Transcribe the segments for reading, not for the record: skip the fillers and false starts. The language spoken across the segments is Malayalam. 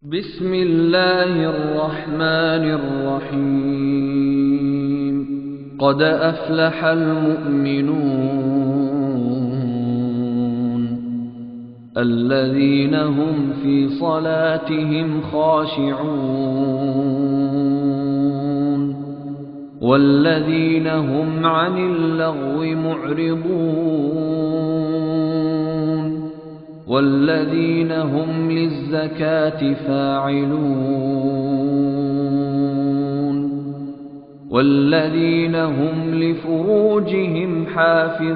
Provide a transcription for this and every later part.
بسم الله الرحمن الرحيم قد أفلح المؤمنون الذين هم في صلاتهم خاشعون والذين هم عن اللغو معرضون والذين هم للزكاة فاعلون والذين هم لفروجهم حافظون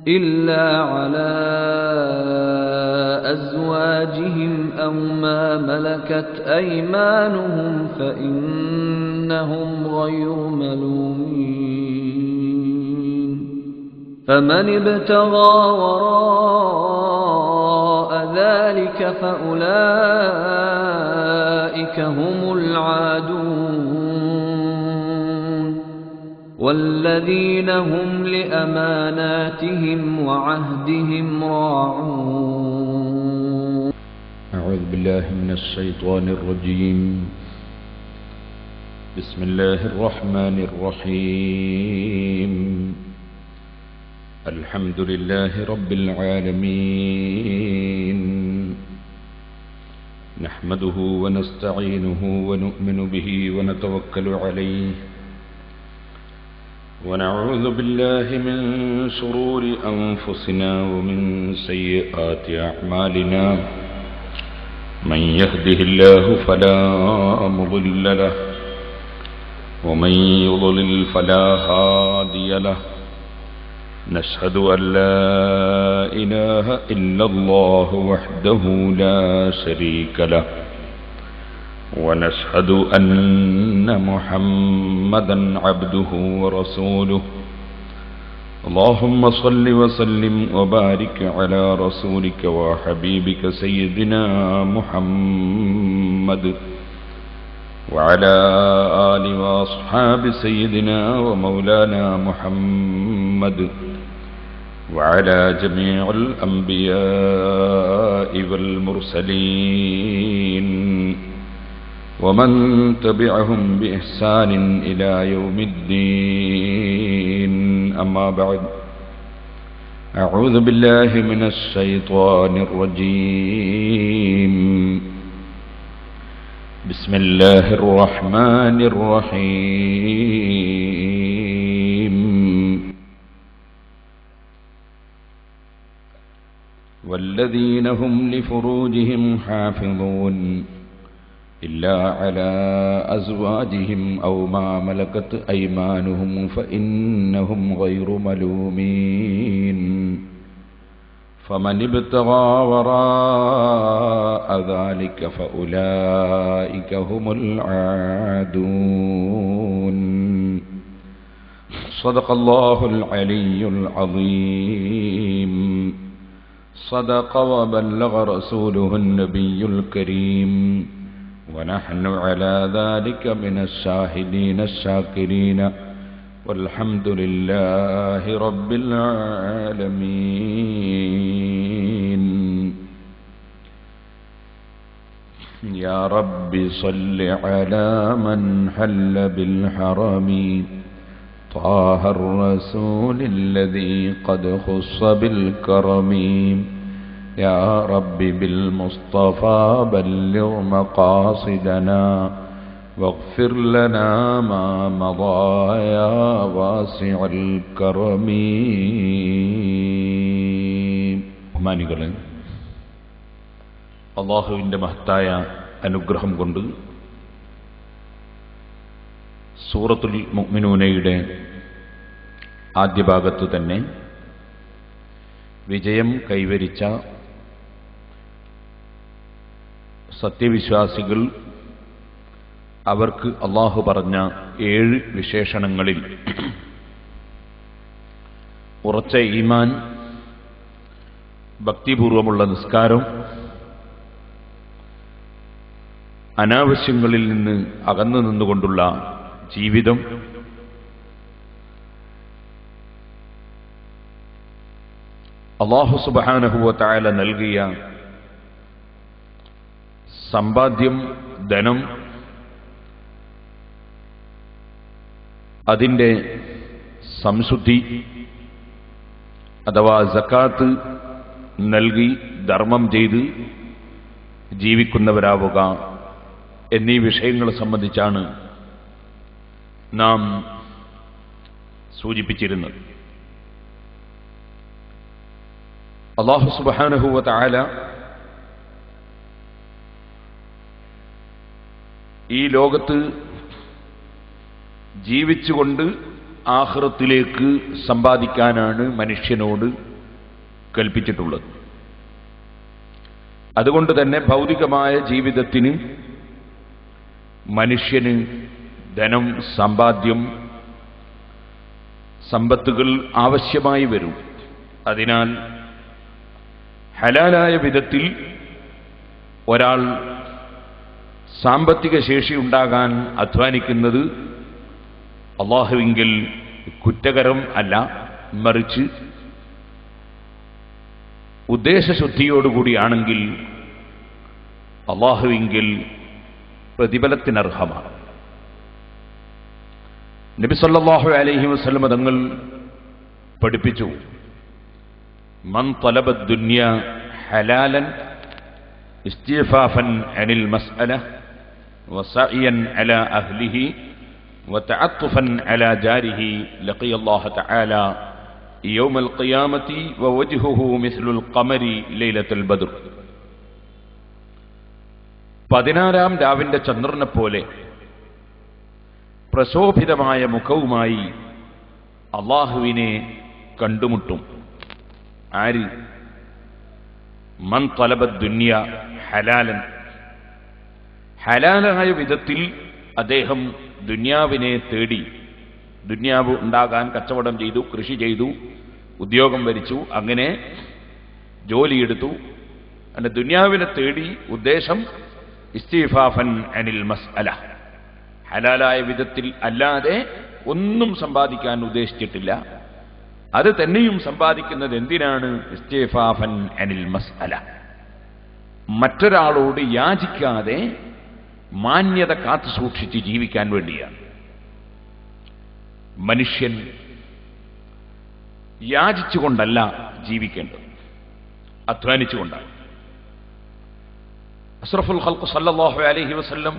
إلا على أزواجهم أو ما ملكت أيمانهم فإنهم غير ملومين فمن ابتغى وراء ذلك فأولئك هم العادون والذين هم لأماناتهم وعهدهم راعون. أعوذ بالله من الشيطان الرجيم. بسم الله الرحمن الرحيم. الحمد لله رب العالمين. نحمده ونستعينه ونؤمن به ونتوكل عليه ونعوذ بالله من شرور أنفسنا ومن سيئات أعمالنا. من يهده الله فلا مضل له ومن يضلل فلا هادي له. نشهد أن لا إله إلا الله وحده لا شريك له ونشهد أن محمدا عبده ورسوله. اللهم صل وسلم وبارك على رسولك وحبيبك سيدنا محمد وعلى آل وأصحاب سيدنا ومولانا محمد وعلى جميع الأنبياء والمرسلين ومن تبعهم بإحسان إلى يوم الدين. أما بعد، أعوذ بالله من الشيطان الرجيم. بسم الله الرحمن الرحيم. والذين هم لفروجهم حافظون إلا على أزواجهم أو ما ملكت أيمانهم فإنهم غير ملومين. فمن ابتغى وراء ذلك فأولئك هم العادون. صدق الله العلي العظيم. صدق وبلغ رسوله النبي الكريم ونحن على ذلك من الشاهدين الشاكرين والحمد لله رب العالمين. يا رب صل على من حل بالحرم طه الرسول الذي قد خص بالكرم. يا رب بالمصطفى بلغ مقاصدنا واغفر لنا ما مضى يا واسع الكرم. ബഹുമാനികളെ, അല്ലാഹുവിൻ്റെ മഹത്തായ അനുഗ്രഹം കൊണ്ട് സൂറത്തുൽ മുഅ്മിനൂനയുടെ ആദ്യ ഭാഗത്തു തന്നെ വിജയം കൈവരിച്ച സത്യവിശ്വാസികൾ അവർക്ക് അല്ലാഹു പറഞ്ഞ 7 വിശേഷണങ്ങളിൽ ഉറച്ച ഈമാൻ, ഭക്തിപൂർവമുള്ള നിസ്കാരം, അനാവശ്യങ്ങളിൽ നിന്ന് അകന്നു നിന്നുകൊണ്ടുള്ള ജീവിതം, അല്ലാഹു സുബ്ഹാനഹു വ തആല നൽകിയ സമ്പാദ്യം, ധനം, അതിൻ്റെ സംശുദ്ധി അഥവാ സക്കാത്ത് നൽകി ധർമ്മം ചെയ്ത് ജീവിക്കുന്നവരാവുക എന്നീ വിഷയങ്ങളെ സംബന്ധിച്ചാണ് നാം സൂചിപ്പിച്ചിരുന്നത്. അല്ലാഹു സുബ്ഹാനഹു വ തആല ഈ ലോകത്ത് ജീവിച്ചുകൊണ്ട് ആഖിറത്തിലേക്ക് സമ്പാദിക്കാനാണ് മനുഷ്യനോട് കൽപ്പിച്ചിട്ടുള്ളത്. അതുകൊണ്ട് തന്നെ ഭൗതികമായ ജീവിതത്തിന് മനുഷ്യന് ധനം, സമ്പാദ്യം, സമ്പത്തുകൾ ആവശ്യമായി വരും. അതിനാൽ ഹലാലായ വിധത്തിൽ ഒരാൾ സാമ്പത്തിക ശേഷി ഉണ്ടാകാൻ അധ്വാനിക്കുന്നത് അല്ലാഹുവിങ്കിൽ കുറ്റകരം അല്ല, മറിച്ച് ഉദ്ദേശശുദ്ധിയോടുകൂടിയാണെങ്കിൽ അല്ലാഹുവിങ്കിൽ പ്രതിഫലത്തിനർഹമാണ്. നബി സല്ലല്ലാഹു അലൈഹി വസല്ലം തങ്ങൾ പഠിപ്പിച്ചു, മൻ തലബ ദുനിയ ഹലാലൻ ഇസ്തിഫാഫൻ അനിൽ മസ്അല വസഇയൻ അലാ അഹ്ലിഹി വതഅത്തുഫൻ അലാ ജാരിഹി ലഖിയല്ലാഹു തആല യൗമൽ ഖിയാമത്തി വവജ്ഹുഹു മിസ്ലുൽ ഖമരി ലൈലത്തുൽ ബദ്ർ. 16-ാം രാവിന്റെ ചന്ദ്രനെ പോലെ പ്രശോഭിതമായ മുഖവുമായി അല്ലാഹുവിനെ കണ്ടുമുട്ടും. ആര്? മൻ തലബ ദുനിയ ഹലാലൻ, ഹലാലായ വിധത്തിൽ അദ്ദേഹം ദുനിയാവിനെ തേടി, ദുനിയാവ് ഉണ്ടാകാൻ കച്ചവടം ചെയ്തു, കൃഷി ചെയ്തു, ഉദ്യോഗം വരിച്ചു, അങ്ങനെ ജോലിയെടുത്തു. അങ്ങനെ ദുനിയാവിനെ തേടി ഉദ്ദേശം ഇസ്തിഫാഫൻ അനിൽ മസ്അല, ഹലാലായ വിധത്തിൽ അല്ലാതെ ഒന്നും സമ്പാദിക്കാൻ ഉദ്ദേശിച്ചിട്ടില്ല. അത് തന്നെയും സമ്പാദിക്കുന്നത് എന്തിനാണ്? ഇസ്തിഫാഫൻ അനിൽ മസ്അല, മറ്റൊരാളോട് യാചിക്കാതെ മാന്യത കാത്തു സൂക്ഷിച്ച് ജീവിക്കാൻ വേണ്ടിയാണ്. മനുഷ്യൻ യാചിച്ചുകൊണ്ടല്ല ജീവിക്കേണ്ടത്, അധ്വാനിച്ചുകൊണ്ടാണ്. അഷ്റഫുൽ ഖൽഖ് സല്ലല്ലാഹു അലൈഹി വസല്ലം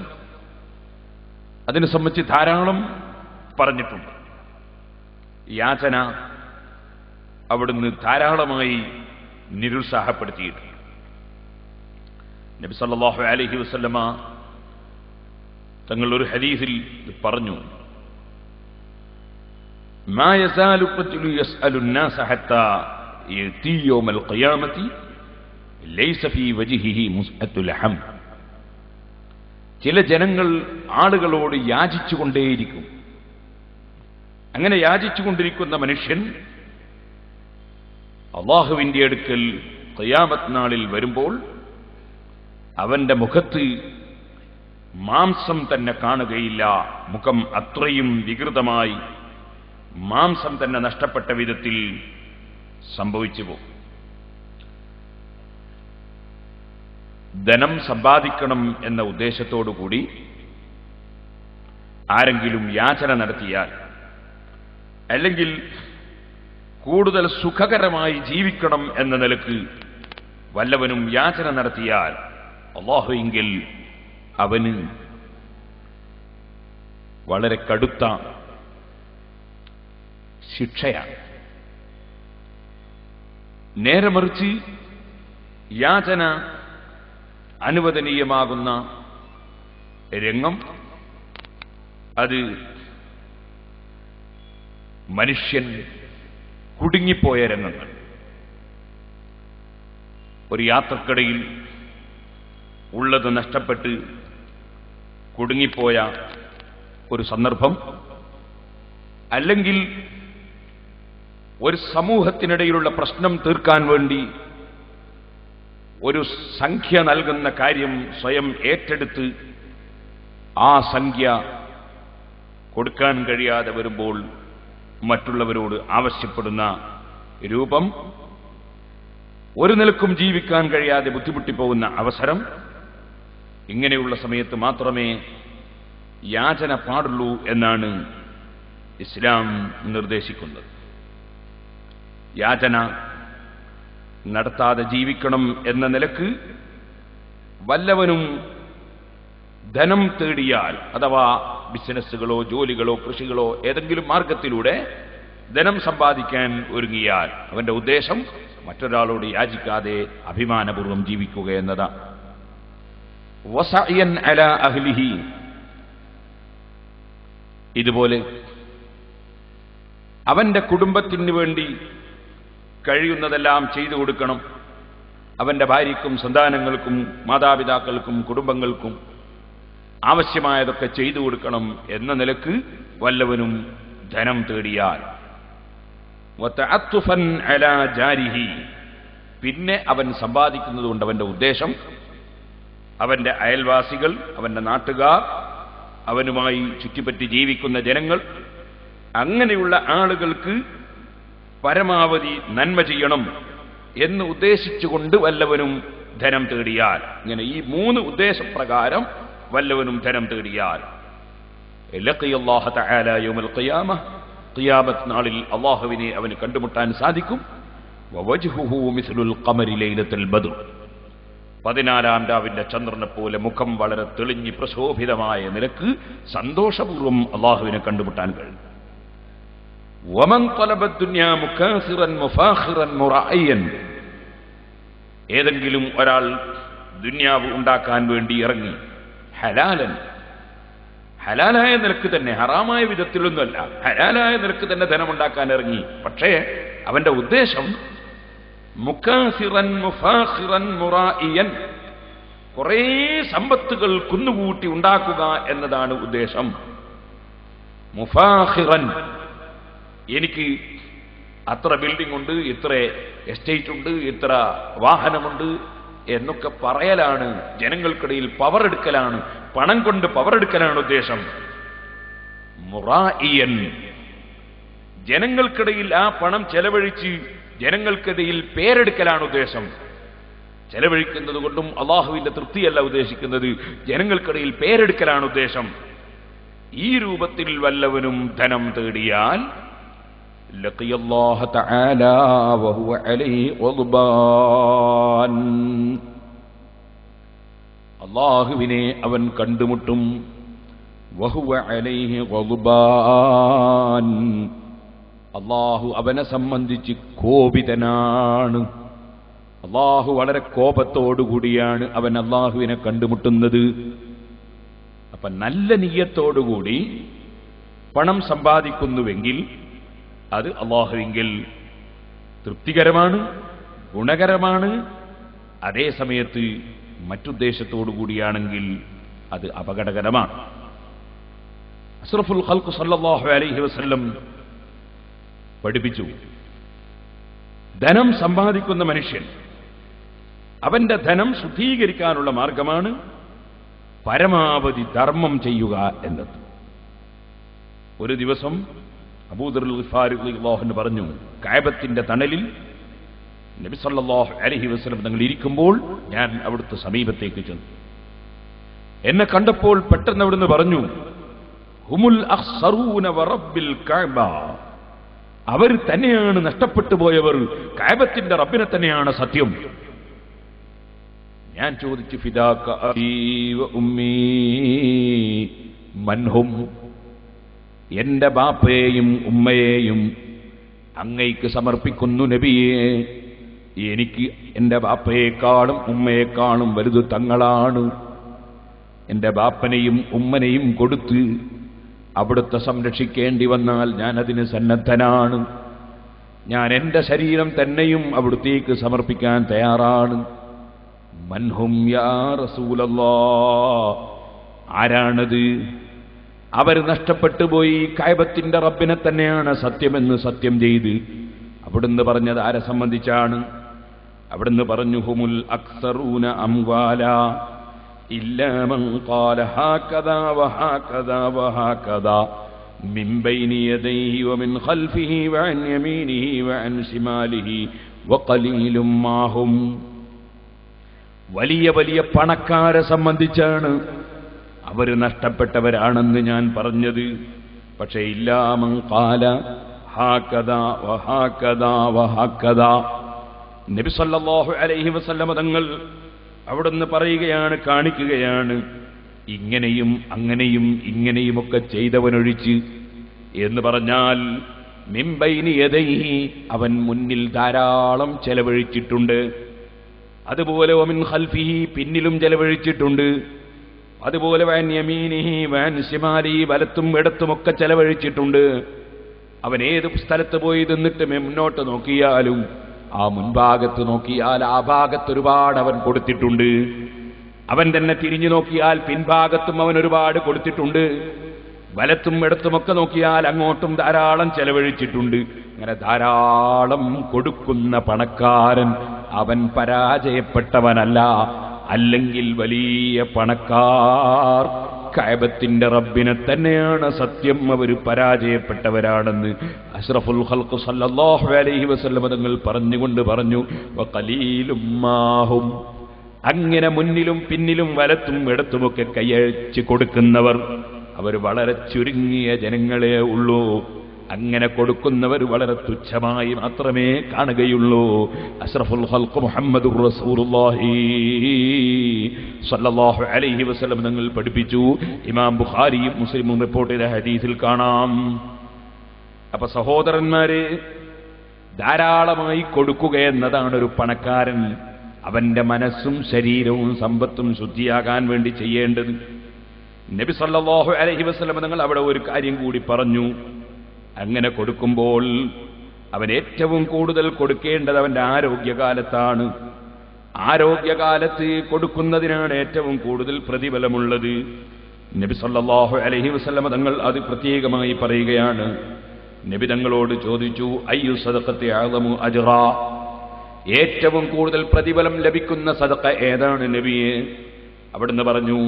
അതിനെ സംബന്ധിച്ച് ധാരാളം പറഞ്ഞിട്ടുണ്ട്. യാചന അവിടുന്ന് ധാരാളമായി നിരുത്സാഹപ്പെടുത്തിയിട്ടുണ്ട്. നബി സല്ലല്ലാഹു അലൈഹി വസല്ലമ തങ്ങൾ ഒരു ഹദീസിൽ പറഞ്ഞു, മാ യസാലു ഖത്ലു യസ്അലു الناس حتى يأتي يوم القيامة ലൈസ ഫീ വജ്ഹിഹി മുസ്അത്തുൽ ഹം. ചില ജനങ്ങൾ ആളുകളോട് യാചിച്ചുകൊണ്ടേയിരിക്കും. അങ്ങനെ യാചിച്ചുകൊണ്ടിരിക്കുന്ന മനുഷ്യൻ അല്ലാഹുവിന്റെ അടുക്കൽ ഖിയാമത്ത് നാളിൽ വരുമ്പോൾ അവന്റെ മുഖത്ത് മാംസം തന്നെ കാണുകയില്ല. മുഖം അത്രയും വികൃതമായി മാംസം തന്നെ നഷ്ടപ്പെട്ട വിധത്തിൽ സംഭവിച്ചു പോകും. ധനം സമ്പാദിക്കണം എന്ന ഉദ്ദേശത്തോടുകൂടി ആരെങ്കിലും യാചന നടത്തിയാൽ, അല്ലെങ്കിൽ കൂടുതൽ സുഖകരമായി ജീവിക്കണം എന്ന നിലക്ക് വല്ലവനും യാചന നടത്തിയാൽ അല്ലാഹുവിങ്കിൽ അവന് വളരെ കടുത്ത ശിക്ഷയാണ്. നേരെ മറിച്ച് യാചന അനുവദനീയമാകുന്ന രംഗം അത് മനുഷ്യൻ കുടുങ്ങിപ്പോയ രംഗങ്ങൾ. ഒരു യാത്രക്കിടയിൽ ഉള്ളത് നഷ്ടപ്പെട്ട് കുടുങ്ങിപ്പോയ ഒരു സന്ദർഭം, അല്ലെങ്കിൽ ഒരു സമൂഹത്തിനിടയിലുള്ള പ്രശ്നം തീർക്കാൻ വേണ്ടി ഒരു സംഖ്യ നൽകുന്ന കാര്യം സ്വയം ഏറ്റെടുത്ത് ആ സംഖ്യ കൊടുക്കാൻ കഴിയാതെ വരുമ്പോൾ മറ്റുള്ളവരോട് ആവശ്യപ്പെടുന്ന രൂപം, ഒരു നിലക്കും ജീവിക്കാൻ കഴിയാതെ ബുദ്ധിമുട്ടിപ്പോകുന്ന അവസരം, ഇങ്ങനെയുള്ള സമയത്ത് മാത്രമേ യാചന പാടുള്ളൂ എന്നാണ് ഇസ്ലാം നിർദ്ദേശിക്കുന്നത്. യാചന നടത്താതെ ജീവിക്കണം എന്ന നിലക്ക് വല്ലവനും ധനം തേടിയാൽ, അഥവാ ബിസിനസ്സുകളോ ജോലികളോ കൃഷികളോ ഏതെങ്കിലും മാർഗത്തിലൂടെ ധനം സമ്പാദിക്കാൻ ഒരുങ്ങിയാൽ അവന്റെ ഉദ്ദേശം മറ്റൊരാളോട് യാചിക്കാതെ അഭിമാനപൂർവ്വം ജീവിക്കുക എന്നതാണ്. വസഅൻ അലാ അഹ്ലിഹി, ഇതുപോലെ അവന്റെ കുടുംബത്തിന് വേണ്ടി കഴിയുന്നതെല്ലാം ചെയ്തു കൊടുക്കണം. അവന്റെ ഭാര്യയ്ക്കും സന്താനങ്ങൾക്കും മാതാപിതാക്കൾക്കും കുടുംബങ്ങൾക്കും ആവശ്യമായതൊക്കെ ചെയ്തു കൊടുക്കണം എന്ന നിലക്ക് വല്ലവനും ധനം തേടിയാൽ, വതഅത്തുഫൻ അലാ ജാരിഹി, പിന്നെ അവൻ സമ്പാദിക്കുന്നത് കൊണ്ട് അവന്റെ ഉദ്ദേശം അവന്റെ അയൽവാസികൾ, അവന്റെ നാട്ടുകാർ, അവനുമായി ചുറ്റിപ്പറ്റി ജീവിക്കുന്ന ജനങ്ങൾ, അങ്ങനെയുള്ള ആളുകൾക്ക് പരമാവധി നന്മ ചെയ്യണം എന്ന് ഉദ്ദേശിച്ചുകൊണ്ട് വല്ലവനും ധനം തേടിയാൽ, ഇങ്ങനെ ഈ 3 ഉദ്ദേശപ്രകാരം വല്ലവനും ധനം തേടിയാൽ ലഖിയല്ലാഹു തആല യൗമൽ ഖിയാമ, ഖിയാമത്ത് നാളിൽ അല്ലാഹുവിനെ അവന് കണ്ടുമുട്ടാൻ സാധിക്കും. വവജ്ഹുഹു മിസ്ലുൽ ഖമരി ലൈലത്തുൽ ബദ്ർ, 14-ാം രാവിന്റെ ചന്ദ്രനെ പോലെ മുഖം വളരെ തെളിഞ്ഞ് പ്രശോഭിതമായ നിലക്ക് സന്തോഷപൂർവ്വം അല്ലാഹുവിനെ കണ്ടുമുട്ടാൻ കഴിയും. വമൻ തലബ ദുനിയ മുകാസിറൻ മുഫാഖിറൻ മുറഅയൻ, ഏതെങ്കിലും ഒരാൾ ദുനിയാവ് ഉണ്ടാക്കാൻ വേണ്ടി ഇറങ്ങി, ഹലാലൻ, ഹലാലായ നിലക്ക് തന്നെ, ഹറാമായ വിധത്തിലൊന്നുമല്ല, ഹലാലായ നിലക്ക് തന്നെ ധനമുണ്ടാക്കാൻ ഇറങ്ങി. പക്ഷേ അവന്റെ ഉദ്ദേശം മുകാസിറൻ മുഫാഖിറൻ മുറഅയൻ, കുറേ സമ്പത്തുകൾ കുന്നുകൂട്ടി ഉണ്ടാക്കുക എന്നതാണ് ഉദ്ദേശം. മുഫാഖിറൻ, എനിക്ക് അത്ര ബിൽഡിംഗ് ഉണ്ട്, ഇത്ര എസ്റ്റേറ്റ് ഉണ്ട്, ഇത്ര വാഹനമുണ്ട് എന്നൊക്കെ പറയലാണ്, ജനങ്ങൾക്കിടയിൽ പവർ എടുക്കലാണ്, പണം കൊണ്ട് പവർ എടുക്കലാണ് ഉദ്ദേശം. മുറായിയൻ, ജനങ്ങൾക്കിടയിൽ ആ പണം ചെലവഴിച്ച് ജനങ്ങൾക്കിടയിൽ പേരെടുക്കലാണ് ഉദ്ദേശം. ചെലവഴിക്കുന്നത് കൊണ്ടും അള്ളാഹുവിന്റെ തൃപ്തിയല്ല ഉദ്ദേശിക്കുന്നത്, ജനങ്ങൾക്കിടയിൽ പേരെടുക്കലാണ് ഉദ്ദേശം. ഈ രൂപത്തിൽ വല്ലവനും ധനം തേടിയാൽ ലഖിയല്ലാഹ തആല വഹുവ അലൈഹി ഖദ്ബാൻ, അല്ലാഹുവിനെ അവൻ കണ്ടുമുട്ടും. വഹുവ അലൈഹി ഖദ്ബാൻ, അല്ലാഹു അവനെ സംബന്ധിച്ച് കോപിതനാണ്. അല്ലാഹു വളരെ കോപത്തോടുകൂടിയാണ് അവൻ അല്ലാഹുവിനെ കണ്ടുമുട്ടുന്നത്. അപ്പൊ നല്ല നിയ്യത്തോടുകൂടി പണം സമ്പാദിക്കുന്നുവെങ്കിൽ അത് അല്ലാഹുവിങ്കിൽ തൃപ്തികരമാണ്, ഗുണകരമാണ്. അതേ സമയത്ത് മറ്റുദ്ദേശത്തോടു കൂടിയാണെങ്കിൽ അത് അപകടകരമാണ്. അഷ്റഫുൽ ഖൽഖ് സല്ലല്ലാഹു അലൈഹി വസല്ലം പഠിപ്പിച്ചു, ധനം സമ്പാദിക്കുന്ന മനുഷ്യൻ അവന്റെ ധനം ശുദ്ധീകരിക്കാനുള്ള മാർഗമാണ് പരമാവധി ധർമ്മം ചെയ്യുക എന്നത്. ഒരു ദിവസം അബൂദറുൽ ഗിഫാരി റളിയല്ലാഹു അൻഹു പറഞ്ഞു, കഅബത്തിന്റെ തണലിൽ നബി സല്ലല്ലാഹു അലൈഹി വസല്ലം തങ്ങൾ ഇരിക്കുമ്പോൾ ഞാൻ അവിടുത്തെ സമീപത്തേക്ക് ചെന്നു. എന്നെ കണ്ടപ്പോൾ പെട്ടെന്ന് അവിടുന്ന് പറഞ്ഞു, ഹുമുൽ അഖ്സറൂന വറബ്ബിൽ കഅബ, അവർ തന്നെയാണ് നഷ്ടപ്പെട്ടു പോയവർ, കഅബത്തിന്റെ റബ്ബിനെ തന്നെയാണ് സത്യം. ഞാൻ ചോദിച്ചു, ഫിദാക അബീ വ ഉമ്മീ മൻഹും, എന്റെ ബാപ്പയെയും ഉമ്മയെയും അങ്ങയ്ക്ക് സമർപ്പിക്കുന്നു നബിയെ. എനിക്ക് എന്റെ ബാപ്പയെക്കാളും ഉമ്മയെക്കാളും വലുത് തങ്ങളാണ്. എന്റെ ബാപ്പനെയും ഉമ്മനെയും കൊടുത്ത് അവിടുത്തെ സംരക്ഷിക്കേണ്ടി വന്നാൽ ഞാൻ അതിന് സന്നദ്ധനാണ്. ഞാൻ എന്റെ ശരീരം തന്നെയും അവിടുത്തേക്ക് സമർപ്പിക്കാൻ തയ്യാറാണ്. മൻഹും യാ റസൂലല്ലാഹ്, ആരാണത്? അവർ നഷ്ടപ്പെട്ടു പോയി, കഅബത്തിന്റെ റബ്ബിനെ തന്നെയാണ് സത്യമെന്ന് സത്യം ചെയ്ത്. അവിടുന്ന് പറഞ്ഞത് ആരെ സംബന്ധിച്ചാണ്? അവിടുന്ന് പറഞ്ഞു, ഹുമുൽ അക്സറൂന അംവാല ഇല്ലാ മൻ ഖാല ഹാകദാ വഹാകദാ വഹാകദാ മിൻ ബൈനി യദൈഹി വമിൻ ഖൽഫിഹി വഅൻ യമീനിഹി വഅൻ ശിമാലിഹി വഖലീലും മാഹും. വലിയ വലിയ പണക്കാരെ സംബന്ധിച്ചാണ് അവർ നഷ്ടപ്പെട്ടവരാണെന്ന് ഞാൻ പറഞ്ഞത്. പക്ഷേ ഇല്ലാമൻ ഖാല ഹാകദാ വഹാകദാ വഹാകദാ, നബി സല്ലല്ലാഹു അലൈഹി വസല്ലം തങ്ങൾ അവിടുന്ന് പറയുകയാണ്, കാണിക്കുകയാണ്, ഇങ്ങനെയും അങ്ങനെയും ഇങ്ങനെയുമൊക്കെ ചെയ്തവനൊഴിച്ച് എന്ന് പറഞ്ഞാൽ മിൻബൈനി യദൈഹി, അവൻ മുന്നിൽ ധാരാളം ചെലവഴിച്ചിട്ടുണ്ട്. അതുപോലെ വമിൻ ഖൽഫിഹി, പിന്നിലും ചെലവഴിച്ചിട്ടുണ്ട്. അതുപോലെ വൻ യമീനിഹി വൻ ശിമാലിഹി, വലത്തും ഇടത്തുമൊക്കെ ചെലവഴിച്ചിട്ടുണ്ട്. അവൻ ഏത് സ്ഥലത്ത് പോയി നിന്നിട്ട് മുന്നോട്ട് നോക്കിയാലും ആ മുൻഭാഗത്ത് നോക്കിയാൽ ആ ഭാഗത്ത് ഒരുപാട് അവൻ കൊടുത്തിട്ടുണ്ട്. അവൻ തന്നെ തിരിഞ്ഞു നോക്കിയാൽ പിൻഭാഗത്തും അവൻ ഒരുപാട് കൊടുത്തിട്ടുണ്ട്. വലത്തും ഇടത്തുമൊക്കെ നോക്കിയാൽ അങ്ങോട്ടും ധാരാളം ചെലവഴിച്ചിട്ടുണ്ട്. അങ്ങനെ ധാരാളം കൊടുക്കുന്ന പണക്കാരൻ അവൻ പരാജയപ്പെട്ടവനല്ല. അല്ലെങ്കിൽ വലിയ പണക്കാർ കഅബത്തിന്റെ റബ്ബിനെ തന്നെയാണ് സത്യം, അവർ പരാജയപ്പെട്ടവരാണെന്ന് അഷ്റഫുൽ ഖൽഖ് സല്ലല്ലാഹു അലൈഹി വസല്ലം തങ്ങൾ പറഞ്ഞുകൊണ്ട് പറഞ്ഞു, വഖലീലും മാഹും. അങ്ങനെ മുന്നിലും പിന്നിലും വലത്തും ഇടത്തുമൊക്കെ കൈയഴിച്ച് കൊടുക്കുന്നവർ അവർ വളരെ ചുരുങ്ങിയ ജനങ്ങളെ ഉള്ളൂ. അങ്ങനെ കൊടുക്കുന്നവർ വളരെ തുച്ഛമായി മാത്രമേ കാണുകയുള്ളൂ. അഷ്റഫുൽ ഖൽഖ് മുഹമ്മദുർ റസൂലുള്ളാഹി സ്വല്ലല്ലാഹു അലൈഹി വസല്ലം തങ്ങൾ പഠിപ്പിച്ചു. ഇമാം ബുഖാരിയും മുസ്ലിമും റിപ്പോർട്ട് ചെയ്ത ഹദീസിൽ കാണാം. അപ്പൊ സഹോദരന്മാരെ, ധാരാളമായി കൊടുക്കുക എന്നതാണ് ഒരു പണക്കാരൻ അവന്റെ മനസ്സും ശരീരവും സമ്പത്തും ശുദ്ധിയാകാൻ വേണ്ടി ചെയ്യേണ്ടത്. നബി സല്ലല്ലാഹു അലൈഹി വസല്ലം തങ്ങൾ അവിടെ ഒരു കാര്യം കൂടി പറഞ്ഞു. അങ്ങനെ കൊടുക്കുമ്പോൾ അവൻ ഏറ്റവും കൂടുതൽ കൊടുക്കേണ്ടത് അവന്റെ ആരോഗ്യകാലത്താണ്. ആരോഗ്യകാലത്ത് കൊടുക്കുന്നതിനാണ് ഏറ്റവും കൂടുതൽ പ്രതിഫലമുള്ളത്. നബി സല്ലല്ലാഹു അലൈഹി വസല്ലം തങ്ങൾ അത് പ്രത്യേകമായി പറയുകയാണ്. നബി തങ്ങളോട് ചോദിച്ചു, അയ്യു സദഖത്തി അഅ്ളമു അജ്റാ, ഏറ്റവും കൂടുതൽ പ്രതിഫലം ലഭിക്കുന്ന സദഖ ഏതാണ് നബിയെ? അവിടുന്ന് പറഞ്ഞു,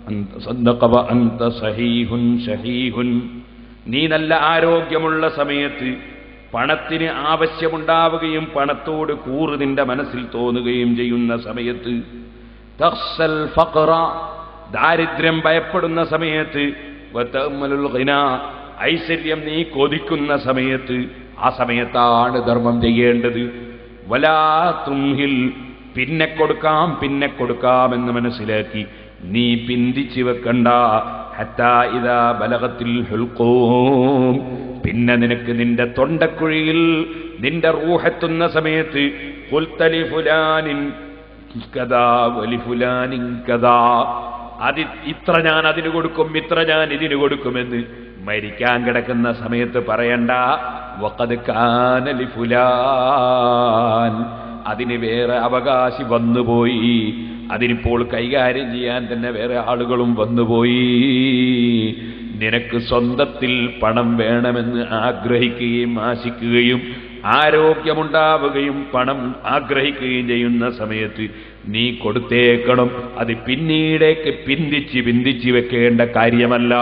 അൻത സദ്ദഖ വ അൻത സഹീഹുൻ ശഹീഹുൻ, നീ നല്ല ആരോഗ്യമുള്ള സമയത്ത്, പണത്തിന് ആവശ്യമുണ്ടാവുകയും പണത്തോട് കൂറ് നിന്റെ മനസ്സിൽ തോന്നുകയും ചെയ്യുന്ന സമയത്ത്, തഖ്സൽ ഫഖറ, ദാരിദ്ര്യം ഭയപ്പെടുന്ന സമയത്ത്, വതഅമ്മലുൽ ഗിനാ, ഐശ്വര്യം നീ കൊതിക്കുന്ന സമയത്ത്, ആ സമയത്താണ് ധർമ്മം ചെയ്യേണ്ടത്. വലാ തുംഹിൽ, പിന്നെ കൊടുക്കാം എന്ന് മനസ്സിലാക്കി നീ പിന്തിച്ചു വെക്കണ്ട. ഹത്താ ഇദാ ബലഗത്തിൽ ഹുൽഖൂം, പിന്നെ നിനക്ക് നിന്റെ തൊണ്ടക്കുഴിയിൽ നിന്റെ റൂഹെത്തുന്ന സമയത്ത് ഖുൽത ലി ഫുലാനിൻ കദാ വലി ഫുലാനിൻ കദാ, ഇത്ര ഞാൻ അതിന് കൊടുക്കും, ഇത്ര ഞാൻ ഇതിന് കൊടുക്കുമെന്ന് മരിക്കാൻ കിടക്കുന്ന സമയത്ത് പറയണ്ട. വഖദ് കാന ലി ഫുലാൻ, അതിന് വേറെ അവകാശി വന്നുപോയി, അതിനിപ്പോൾ കൈകാര്യം ചെയ്യാൻ തന്നെ വേറെ ആളുകളും വന്നുപോയി. നിനക്ക് സ്വന്തത്തിൽ പണം വേണമെന്ന് ആഗ്രഹിക്കുകയും ആശിക്കുകയും ആരോഗ്യമുണ്ടാവുകയും പണം ആഗ്രഹിക്കുകയും ചെയ്യുന്ന സമയത്ത് നീ കൊടുത്തേക്കണം. അത് പിന്നീടേക്ക് പിന്തിച്ച് വെക്കേണ്ട കാര്യമല്ല.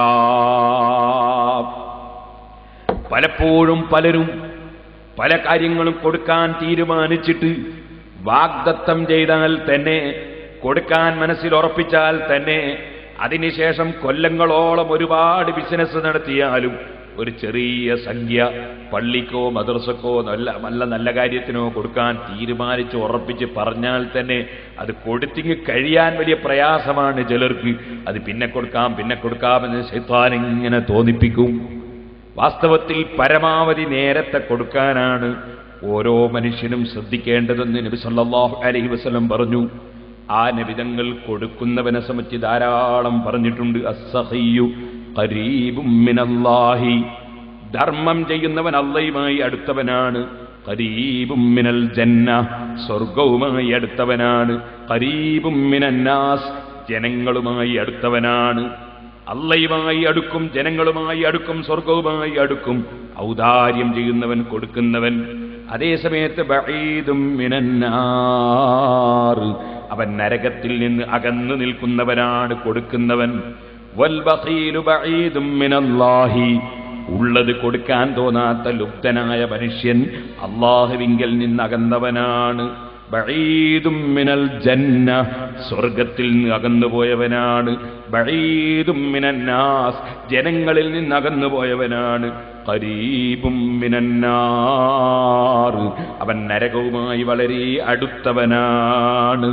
പലപ്പോഴും പലരും പല കാര്യങ്ങളും കൊടുക്കാൻ തീരുമാനിച്ചിട്ട് വാഗ്ദത്തം ചെയ്താൽ തന്നെ, കൊടുക്കാൻ മനസ്സിൽ ഉറപ്പിച്ചാൽ തന്നെ, അതിനുശേഷം കൊല്ലങ്ങളോളം ഒരുപാട് ബിസിനസ് നടത്തിയാലും ഒരു ചെറിയ സംഖ്യ പള്ളിക്കോ മദ്രസക്കോ നല്ല കാര്യത്തിനോ കൊടുക്കാൻ തീരുമാനിച്ച് ഉറപ്പിച്ച് പറഞ്ഞാൽ തന്നെ അത് കൊടുത്തിങ്ങ് കഴിയാൻ വലിയ പ്രയാസമാണ് ചിലർക്ക്. അത് പിന്നെ കൊടുക്കാമെന്ന് ശൈത്താൻ ഇങ്ങനെ തോന്നിപ്പിക്കും. വാസ്തവത്തിൽ പരമാവധി നേരത്തെ കൊടുക്കാനാണ് ഓരോ മനുഷ്യനും ശ്രദ്ധിക്കേണ്ടതെന്ന് നബി സല്ലല്ലാഹു അലൈഹി വസല്ലം പറഞ്ഞു. ആ നബിതങ്ങൾ കൊടുക്കുന്നവനെ സംബന്ധിച്ച് ധാരാളം പറഞ്ഞിട്ടുണ്ട്. അസ്സഖിയ്യു ഖരീബും മിനല്ലാഹി, ധർമ്മം ചെയ്യുന്നവൻ അല്ലാഹുമായി അടുത്തവനാണ്. ഖരീബും മിനൽ ജന്ന, സ്വർഗവുമായി അടുത്തവനാണ്. ഖരീബും മിനന്നാസ്, ജനങ്ങളുമായി അടുത്തവനാണ്. അല്ലാഹുമായി അടുക്കും, ജനങ്ങളുമായി അടുക്കും, സ്വർഗവുമായി അടുക്കും. ഔദാര്യം ചെയ്യുന്നവൻ, കൊടുക്കുന്നവൻ. അതേസമയത്ത് ബഈദും മിനന്നാർ, അവൻ നരകത്തിൽ നിന്ന് അകന്നു നിൽക്കുന്നവനാണ് കൊടുക്കുന്നവൻ. വൽ ബഖീലു ബഈദും മിനല്ലാഹി, ഉള്ളത് കൊടുക്കാൻ തോന്നാത്ത ലുബ്ധനായ മനുഷ്യൻ അല്ലാഹുവിങ്കൽ നിന്ന് അകന്നവനാണ്. ബഈദും മിനൽ ജന്ന, സ്വർഗത്തിൽ നിന്ന് അകന്നുപോയവനാണ്. ബഈദും മിനന്നാസ്, ജനങ്ങളിൽ നിന്ന് അകന്നുപോയവനാണ്. ഖരീബും മിനന്നാർ, അവൻ നരകവുമായി വളരെ അടുത്തവനാണ്.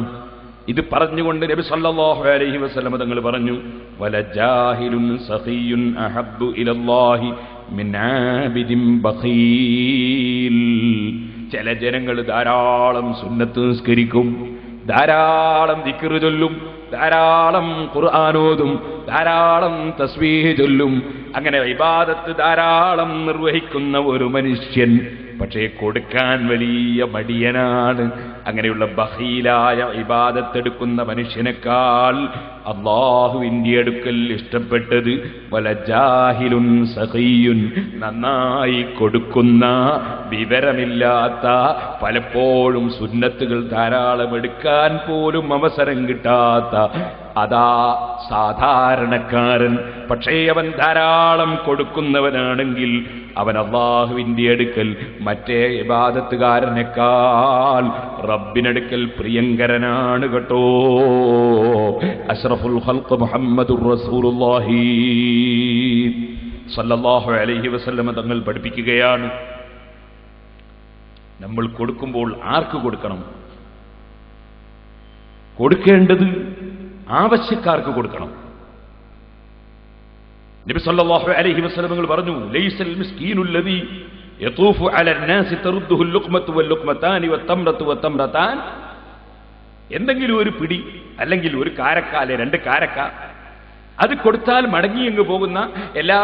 ഇത് പറഞ്ഞുകൊണ്ട് നബി സല്ലല്ലാഹു അലൈഹി വസല്ലം തങ്ങൾ പറഞ്ഞു, വലജാഹിലുൻ സഖിയുൻ അഹബ്ബു ഇലല്ലാഹി മിൻ ആബിദിൻ ബഖീൽ. ചില ജനങ്ങൾ ധാരാളം സുന്നത്ത് നിസ്കരിക്കും, ധാരാളം ദിക്റ് ചൊല്ലും, ധാരാളം ഖുർആൻ ഓതും, ധാരാളം തസ്ബീഹ് ചൊല്ലും, അങ്ങനെ ഇബാദത്ത് ധാരാളം നിർവഹിക്കുന്ന ഒരു മനുഷ്യൻ പക്ഷേ കൊടുക്കാൻ വലിയ മടിയനാണ്. അങ്ങനെയുള്ള ബഖീലായ ഇബാദത്തെടുക്കുന്ന മനുഷ്യനേക്കാൾ അല്ലാഹുവിന്റെ അടുക്കൽ ഇഷ്ടപ്പെട്ടത് വലജാഹിലുൻ സഖിയുൻ, നന്നായി കൊടുക്കുന്ന വിവരമില്ലാത്ത, പലപ്പോഴും സുന്നത്തുകൾ ധാരാളം എടുക്കാൻ പോലും അവസരം കിട്ടാത്ത അതാ സാധാരണക്കാരൻ. പക്ഷേ അവൻ ധാരാളം കൊടുക്കുന്നവനാണെങ്കിൽ അവൻ അല്ലാഹുവിന്റെ അടുക്കൽ മറ്റേ ഇബാദത്തുകാരനേക്കാൾ റബ്ബിനടുക്കൽ പ്രിയങ്കരനാണ് കേട്ടോ. അഷ്റഫുൽ ഖൽഖ് മുഹമ്മദുർ റസൂലുള്ളാഹി സല്ലല്ലാഹു അലൈഹി വസല്ലം തങ്ങൾ പഠിപ്പിക്കുകയാണ്, നമ്മൾ കൊടുക്കുമ്പോൾ ആർക്ക് കൊടുക്കണം? കൊടുക്കേണ്ടത് ആവശ്യക്കാർക്ക് കൊടുക്കണം. നബി സല്ലല്ലാഹു അലൈഹി വസല്ലം തങ്ങൾ പറഞ്ഞു, ലൈസൽ മിസ്കീനുൽ ലദീ യതൂഫു അലൻ നാസി തറുദ്ദുഹു ലുഖ്മത്തു വൽ ലുഖ്മതാനി വത്തംറത്തു വത്തംറതാൻ. എന്തെങ്കിലും ഒരു പിടി അല്ലെങ്കിൽ ഒരു കാരക്ക അല്ലെ രണ്ട് കാരക്ക അത് കൊടുത്താൽ മടങ്ങിയങ്ങ് പോകുന്ന, എല്ലാ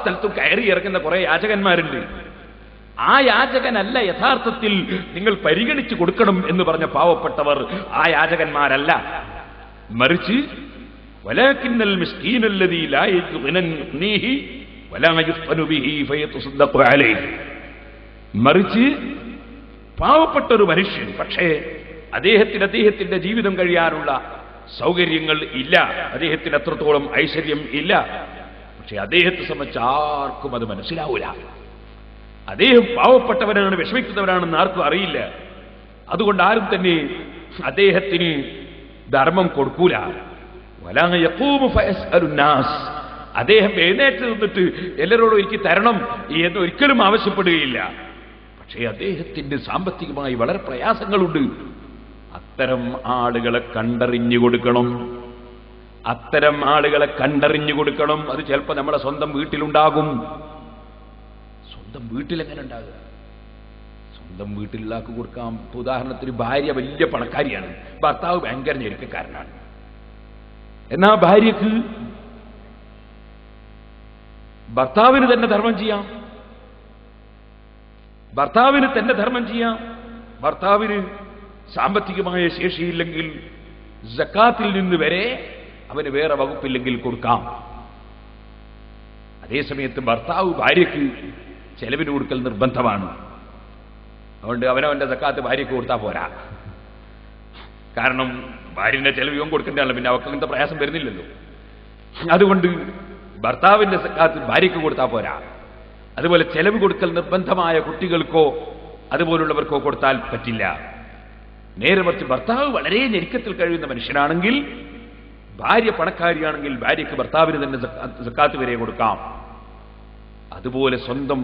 സ്ഥലത്തും കയറി ഇറങ്ങുന്ന കുറെ യാചകന്മാരുണ്ട്. ആ യാചകനല്ല യഥാർത്ഥത്തിൽ നിങ്ങൾ പരിഗണിച്ചു കൊടുക്കണം എന്ന് പറഞ്ഞ പാവപ്പെട്ടവർ ആ യാചകന്മാരല്ല. മറിച്ച് വലാകിന്നൽ മിസ്കീനല്ലദീ ലാ യഗ്നീഹി വലാ യുസ്ഫനു ബിഹി ഫയതസദ്ദഖു അലൈഹി. മറിച്ച് പാവപ്പെട്ട ഒരു മനുഷ്യൻ, പക്ഷേ അദ്ദേഹത്തിന്റെ ജീവിതം കഴിയാനുള്ള സൗകര്യങ്ങൾ ഇല്ല, അദ്ദേഹത്തിന് അത്രത്തോളം ഐശ്വര്യം ഇല്ല. പക്ഷെ അദ്ദേഹത്തെ സംബന്ധിച്ച് ആർക്കും അത് മനസ്സിലാവൂല. അദ്ദേഹം പാവപ്പെട്ടവനാണ്, വിഷമിക്കുന്നവനാണെന്ന് ആർക്കും അറിയില്ല. അതുകൊണ്ട് ആരും തന്നെ അദ്ദേഹത്തിന് ധർമ്മം കൊടുക്കൂല. വലാ യഖൂമു ഫയസ്അലു നാസ്, അദ്ദേഹം എഴുന്നേറ്റ് നിന്നിട്ട് എല്ലാവരോടും എനിക്ക് തരണം എന്ന് ഒരിക്കലും ആവശ്യപ്പെടുകയില്ല. പക്ഷേ അദ്ദേഹത്തിന്റെ സാമ്പത്തികമായി വളരെ പ്രയാസങ്ങളുണ്ട്. അത്തരം ആളുകളെ കണ്ടറിഞ്ഞു കൊടുക്കണം, അത്തരം ആളുകളെ കണ്ടറിഞ്ഞു കൊടുക്കണം. അത് ചിലപ്പോൾ നമ്മുടെ സ്വന്തം വീട്ടിലുണ്ടാകും. സ്വന്തം വീട്ടിലെങ്ങനെ ഉണ്ടാകുക? സ്വന്തം വീട്ടിലാക്കി കൊടുക്കാം. ഉദാഹരണത്തിന് ഭാര്യ വലിയ പണക്കാരിയാണ്, ഭർത്താവ് ഭയങ്കര ഞെരുക്കക്കാരനാണ്. എന്നാ ഭാര്യക്ക് ഭർത്താവിന് തന്നെ ധർമ്മം ചെയ്യാം, ഭർത്താവിന് തന്നെ ധർമ്മം ചെയ്യാം. ഭർത്താവിന് സാമ്പത്തികമായ ശേഷിയില്ലെങ്കിൽ സക്കാത്തിൽ നിന്ന് വരെ അവന് വേറെ വകുപ്പില്ലെങ്കിൽ കൊടുക്കാം. അതേസമയത്ത് ഭർത്താവ് ഭാര്യയ്ക്ക് ചെലവിന് കൊടുക്കൽ നിർബന്ധമാണ്. അതുകൊണ്ട് അവനവന്റെ സക്കാത്ത് ഭാര്യയ്ക്ക് കൊടുത്താൽ പോരാ. കാരണം ഭാര്യന്റെ ചെലവ് ഇവൻ കൊടുക്കേണ്ടതാണ്, പിന്നെ അവർക്ക് അങ്ങനത്തെ പ്രയാസം വരുന്നില്ലല്ലോ. അതുകൊണ്ട് ഭർത്താവിന്റെ സക്കാത്ത് ഭാര്യയ്ക്ക് കൊടുത്താൽ പോരാ. അതുപോലെ ചെലവ് കൊടുക്കൽ നിർബന്ധമായ കുട്ടികൾക്കോ അതുപോലുള്ളവർക്കോ കൊടുത്താൽ പറ്റില്ല. നേരെ മറിച്ച് ഭർത്താവ് വളരെ ഞെരുക്കത്തിൽ കഴിയുന്ന മനുഷ്യനാണെങ്കിൽ, ഭാര്യ പണക്കാരിയാണെങ്കിൽ ഭാര്യയ്ക്ക് ഭർത്താവിന് തന്നെ സക്കാത്ത് വരെ കൊടുക്കാം. അതുപോലെ സ്വന്തം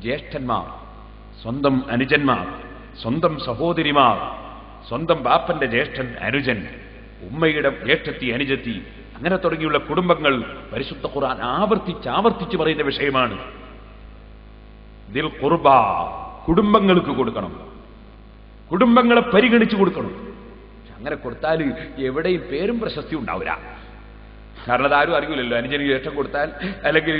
ജ്യേഷ്ഠന്മാർ, സ്വന്തം അനുജന്മാർ, സ്വന്തം സഹോദരിമാർ, സ്വന്തം ബാപ്പന്റെ ജ്യേഷ്ഠൻ അനുജൻ, ഉമ്മയുടെ ജ്യേഷ്ഠത്തി അനുജത്തി, അങ്ങനെ തുടങ്ങിയുള്ള കുടുംബങ്ങൾ പരിശുദ്ധ ഖുർആൻ ആവർത്തിച്ച് പറയുന്ന വിഷയമാണ്. ദിൽ ഖുർബ, കുടുംബങ്ങൾക്ക് കൊടുക്കണം, കുടുംബങ്ങളെ പരിഗണിച്ചു കൊടുക്കണം. അങ്ങനെ കൊടുത്താൽ എവിടെയും പേരും പ്രശസ്തി ഉണ്ടാവില്ല. കാരണം അതാരും അറിയില്ലല്ലോ. അനുജന് ജ്യേഷ്ഠൻ കൊടുത്താൽ, അല്ലെങ്കിൽ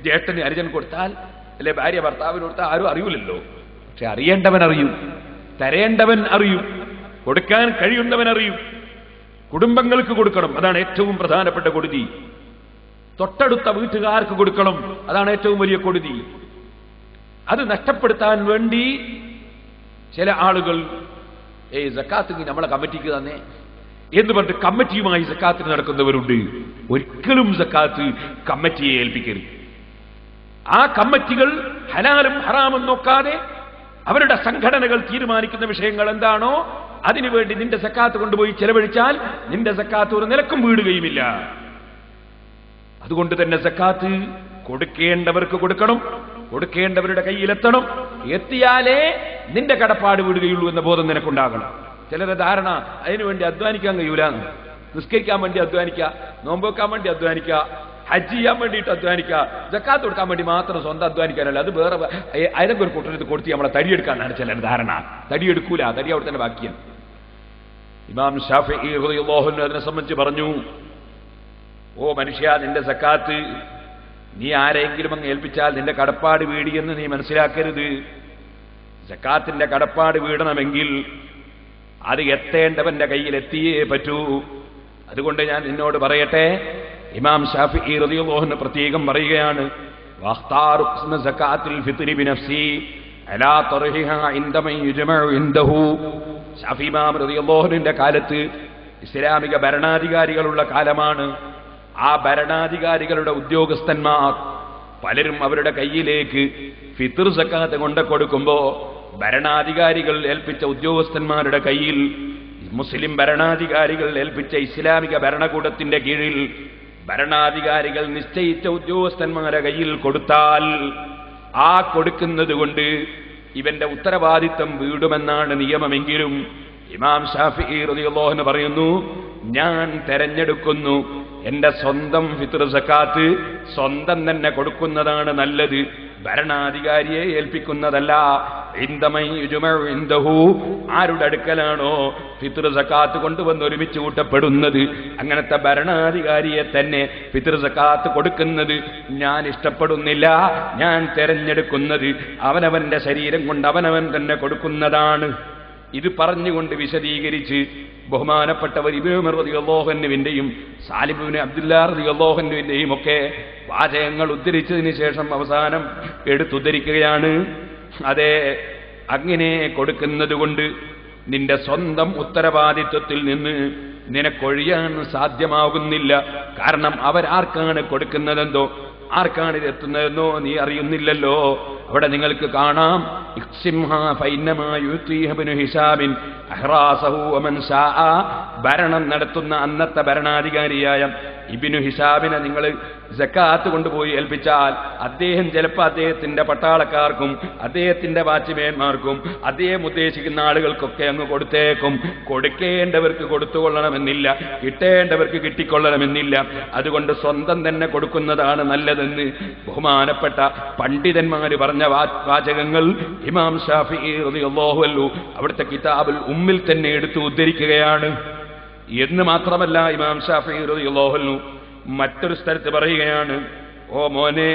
ജ്യേഷ്ഠന് അനുജൻ കൊടുത്താൽ, അല്ലെ ഭാര്യ ഭർത്താവിന് കൊടുത്താൽ ആരും അറിയില്ലല്ലോ. പക്ഷെ അറിയേണ്ടവൻ അറിയും, തരേണ്ടവൻ അറിയും, കൊടുക്കാൻ കഴിയുന്നവൻ അറിയും. കുടുംബങ്ങൾക്ക് കൊടുക്കണം, അതാണ് ഏറ്റവും പ്രധാനപ്പെട്ട കൊടുതി. തൊട്ടടുത്ത വീട്ടുകാർക്ക് കൊടുക്കണം, അതാണ് ഏറ്റവും വലിയ കൊടുതി. അത് നഷ്ടപ്പെടുത്താൻ വേണ്ടി ചില ആളുകൾ സക്കാത്ത് നമ്മളെ കമ്മിറ്റിക്ക് തന്നെ എന്ന് പറഞ്ഞിട്ട് കമ്മിറ്റിയുമായി സക്കാത്തിന് നടക്കുന്നവരുണ്ട്. ഒരിക്കലും സക്കാത്ത് കമ്മിറ്റിയെ ഏൽപ്പിക്കരുത്. ആ കമ്മിറ്റികൾ ഹലാലും ഹറാമും നോക്കാതെ അവരുടെ സംഘടനകൾ തീരുമാനിക്കുന്ന വിഷയങ്ങൾ എന്താണോ അതിനുവേണ്ടി നിന്റെ സക്കാത്ത് കൊണ്ടുപോയി ചെലവഴിച്ചാൽ നിന്റെ സക്കാത്ത് ഒരു നിലക്കും വീടുകയുമില്ല. അതുകൊണ്ട് തന്നെ സക്കാത്ത് കൊടുക്കേണ്ടവർക്ക് കൊടുക്കണം, കൊടുക്കേണ്ടവരുടെ കയ്യിലെത്തണം. എത്തിയാലേ നിന്റെ കടപ്പാട് വീടുകയുള്ളൂ എന്ന ബോധം നിനക്കുണ്ടാകണം. ചിലരെ ധാരണ അതിനുവേണ്ടി അധ്വാനിക്കാൻ കഴിയൂല, നിസ്കരിക്കാൻ വേണ്ടി അധ്വാനിക്കുക, നോമ്പ് വെക്കാൻ വേണ്ടി അധ്വാനിക്കുക, ഹജ്ജ് ചെയ്യാൻ വേണ്ടിയിട്ട് അധ്വാനിക്കുക, സക്കാത്ത് കൊടുക്കാൻ വേണ്ടി മാത്രം സ്വന്തം അധ്വാനിക്കാനല്ല. അത് വേറെ അതിനൊക്കെ ഒരു കൂട്ടത്തിൽ കൊടുത്ത് നമ്മളെ തടിയെടുക്കാനാണ് ചിലർ ധാരണ. തടിയെടുക്കൂല, തടി അവിടെ തന്നെ ബാക്കിയാണ്. ഇമാം ശാഫിഈ റളിയല്ലാഹു അൻഹു അതിനെ സംബന്ധിച്ച് പറഞ്ഞു, ഓ മനുഷ്യ, നിന്റെ സക്കാത്ത് നീ ആരെങ്കിലും അങ്ങ് ഏൽപ്പിച്ചാൽ നിന്റെ കടപ്പാട് വീടിയെന്ന് നീ മനസ്സിലാക്കരുത്. സക്കാത്തിന്റെ കടപ്പാട് വീടണമെങ്കിൽ അത് എത്തേണ്ടവന്റെ കയ്യിൽ എത്തിയേ പറ്റൂ. അതുകൊണ്ട് ഞാൻ നിന്നോട് പറയട്ടെ, ഇമാം ശാഫിഈ റളിയല്ലാഹു അൻഹു പ്രത്യേകം പറയുകയാണ്, വഖ്താറു ഖിസ്മ സകാത്തുൽ ഫിത്രി ബിനഫ്സി അലാ തർഹിഹാ ഇൻദ മൻ യുജ്മഉ ഇൻദഹു. ശാഫി ഇമാം റളിയല്ലാഹു അൻഹുവിന്റെ കാലത്ത് ഇസ്ലാമിക ഭരണാധികാരികളുള്ള കാലമാണ്. ആ ഭരണാധികാരികളുടെ ഉദ്യോഗസ്ഥന്മാർ പലരും അവരുടെ കയ്യിലേക്ക് ഫിത്ർ സക്കാത്ത് കൊണ്ട് കൊടുക്കുമ്പോ ഭരണാധികാരികൾ ഏൽപ്പിച്ച ഉദ്യോഗസ്ഥന്മാരുടെ കയ്യിൽ, മുസ്ലിം ഭരണാധികാരികൾ ഏൽപ്പിച്ച ഇസ്ലാമിക ഭരണകൂടത്തിന്റെ കീഴിൽ ഭരണാധികാരികൾ നിശ്ചയിച്ച ഉദ്യോഗസ്ഥന്മാരുടെ കയ്യിൽ കൊടുത്താൽ ആ കൊടുക്കുന്നത് കൊണ്ട് ഇവന്റെ ഉത്തരവാദിത്വം വീടുമെന്നാണ് നിയമമെങ്കിലും ഇമാം ശാഫിഈ റളിയല്ലാഹു അൻഹു പറയുന്നു, ഞാൻ തെരഞ്ഞെടുക്കുന്നു എന്റെ സ്വന്തം ഫിത്ർ സക്കാത്ത് സ്വന്തം തന്നെ കൊടുക്കുന്നതാണ് നല്ലത്, ഭരണാധികാരിയെ ഏൽപ്പിക്കുന്നതല്ല. ആരുടെ അടുക്കലാണോ ഫിത്ർ സക്കാത്ത് കൊണ്ടുവന്ന് ഒരുമിച്ച് കൂട്ടപ്പെടുന്നത് അങ്ങനത്തെ ഭരണാധികാരിയെ തന്നെ ഫിത്ർ സക്കാത്ത് കൊടുക്കുന്നത് ഞാൻ ഇഷ്ടപ്പെടുന്നില്ല. ഞാൻ തെരഞ്ഞെടുക്കുന്നത് അവനവന്റെ ശരീരം കൊണ്ട് അവനവൻ തന്നെ കൊടുക്കുന്നതാണ്. ഇത് പറഞ്ഞുകൊണ്ട് വിശദീകരിച്ച് ബഹുമാനപ്പെട്ടവർ ഇബ്നു ഉമർ റളിയല്ലാഹു അൻഹുവിന്റെയും സാലിം ഇബ്നു അബ്ദുല്ലാഹ് റളിയല്ലാഹു അൻഹുവിന്റെയും ഒക്കെ വാചകങ്ങൾ ഉദ്ധരിച്ചതിന് ശേഷം അവസാനം എടുത്തുദ്ധരിക്കുകയാണ്, അതെ, അങ്ങനെ കൊടുക്കുന്നത് കൊണ്ട് നിന്റെ സ്വന്തം ഉത്തരവാദിത്വത്തിൽ നിന്ന് നിനക്കൊഴിയാൻ സാധ്യമാകുന്നില്ല. കാരണം അവരാർക്കാണ് കൊടുക്കുന്നതെന്തോ ആർക്കാണ് ഇതെത്തുന്നതെന്നോ നീ അറിയുന്നില്ലല്ലോ. അവിടെ നിങ്ങൾക്ക് കാണാം, ഭരണം നടത്തുന്ന അന്നത്തെ ഭരണാധികാരിയായ ഇബ്നു ഹിസാബിനെ നിങ്ങൾ സക്കാത്ത് കൊണ്ടുപോയി ഏൽപ്പിച്ചാൽ അദ്ദേഹം ചിലപ്പോൾ അദ്ദേഹത്തിന്റെ പട്ടാളക്കാർക്കും അദ്ദേഹത്തിന്റെ വാച്ച്മാൻമാർക്കും അദ്ദേഹം ഉദ്ദേശിക്കുന്ന ആളുകൾക്കൊക്കെ അങ്ങ് കൊടുത്തേക്കും. കൊടുക്കേണ്ടവർക്ക് കൊടുത്തുകൊള്ളണമെന്നില്ല, കിട്ടേണ്ടവർക്ക് കിട്ടിക്കൊള്ളണമെന്നില്ല. അതുകൊണ്ട് സ്വന്തം തന്നെ കൊടുക്കുന്നതാണ് നല്ലതെന്ന് ബഹുമാനപ്പെട്ട പണ്ഡിതന്മാർ പറഞ്ഞ വാചകങ്ങൾ ഇമാം ശാഫിഈ റളിയല്ലാഹു അൻഹു അവിടുത്തെ കിതാബുൽ ഉമ്മിൽ തന്നെ എടുത്തു ഉദ്ധരിക്കുകയാണ്. എന്ന് മാത്രമല്ല, ഇമാം ശാഫിഈ റളിയല്ലാഹു അൻഹു മറ്റൊരു സ്ഥലത്ത് പറയുകയാണ്, ഓ മോനെ,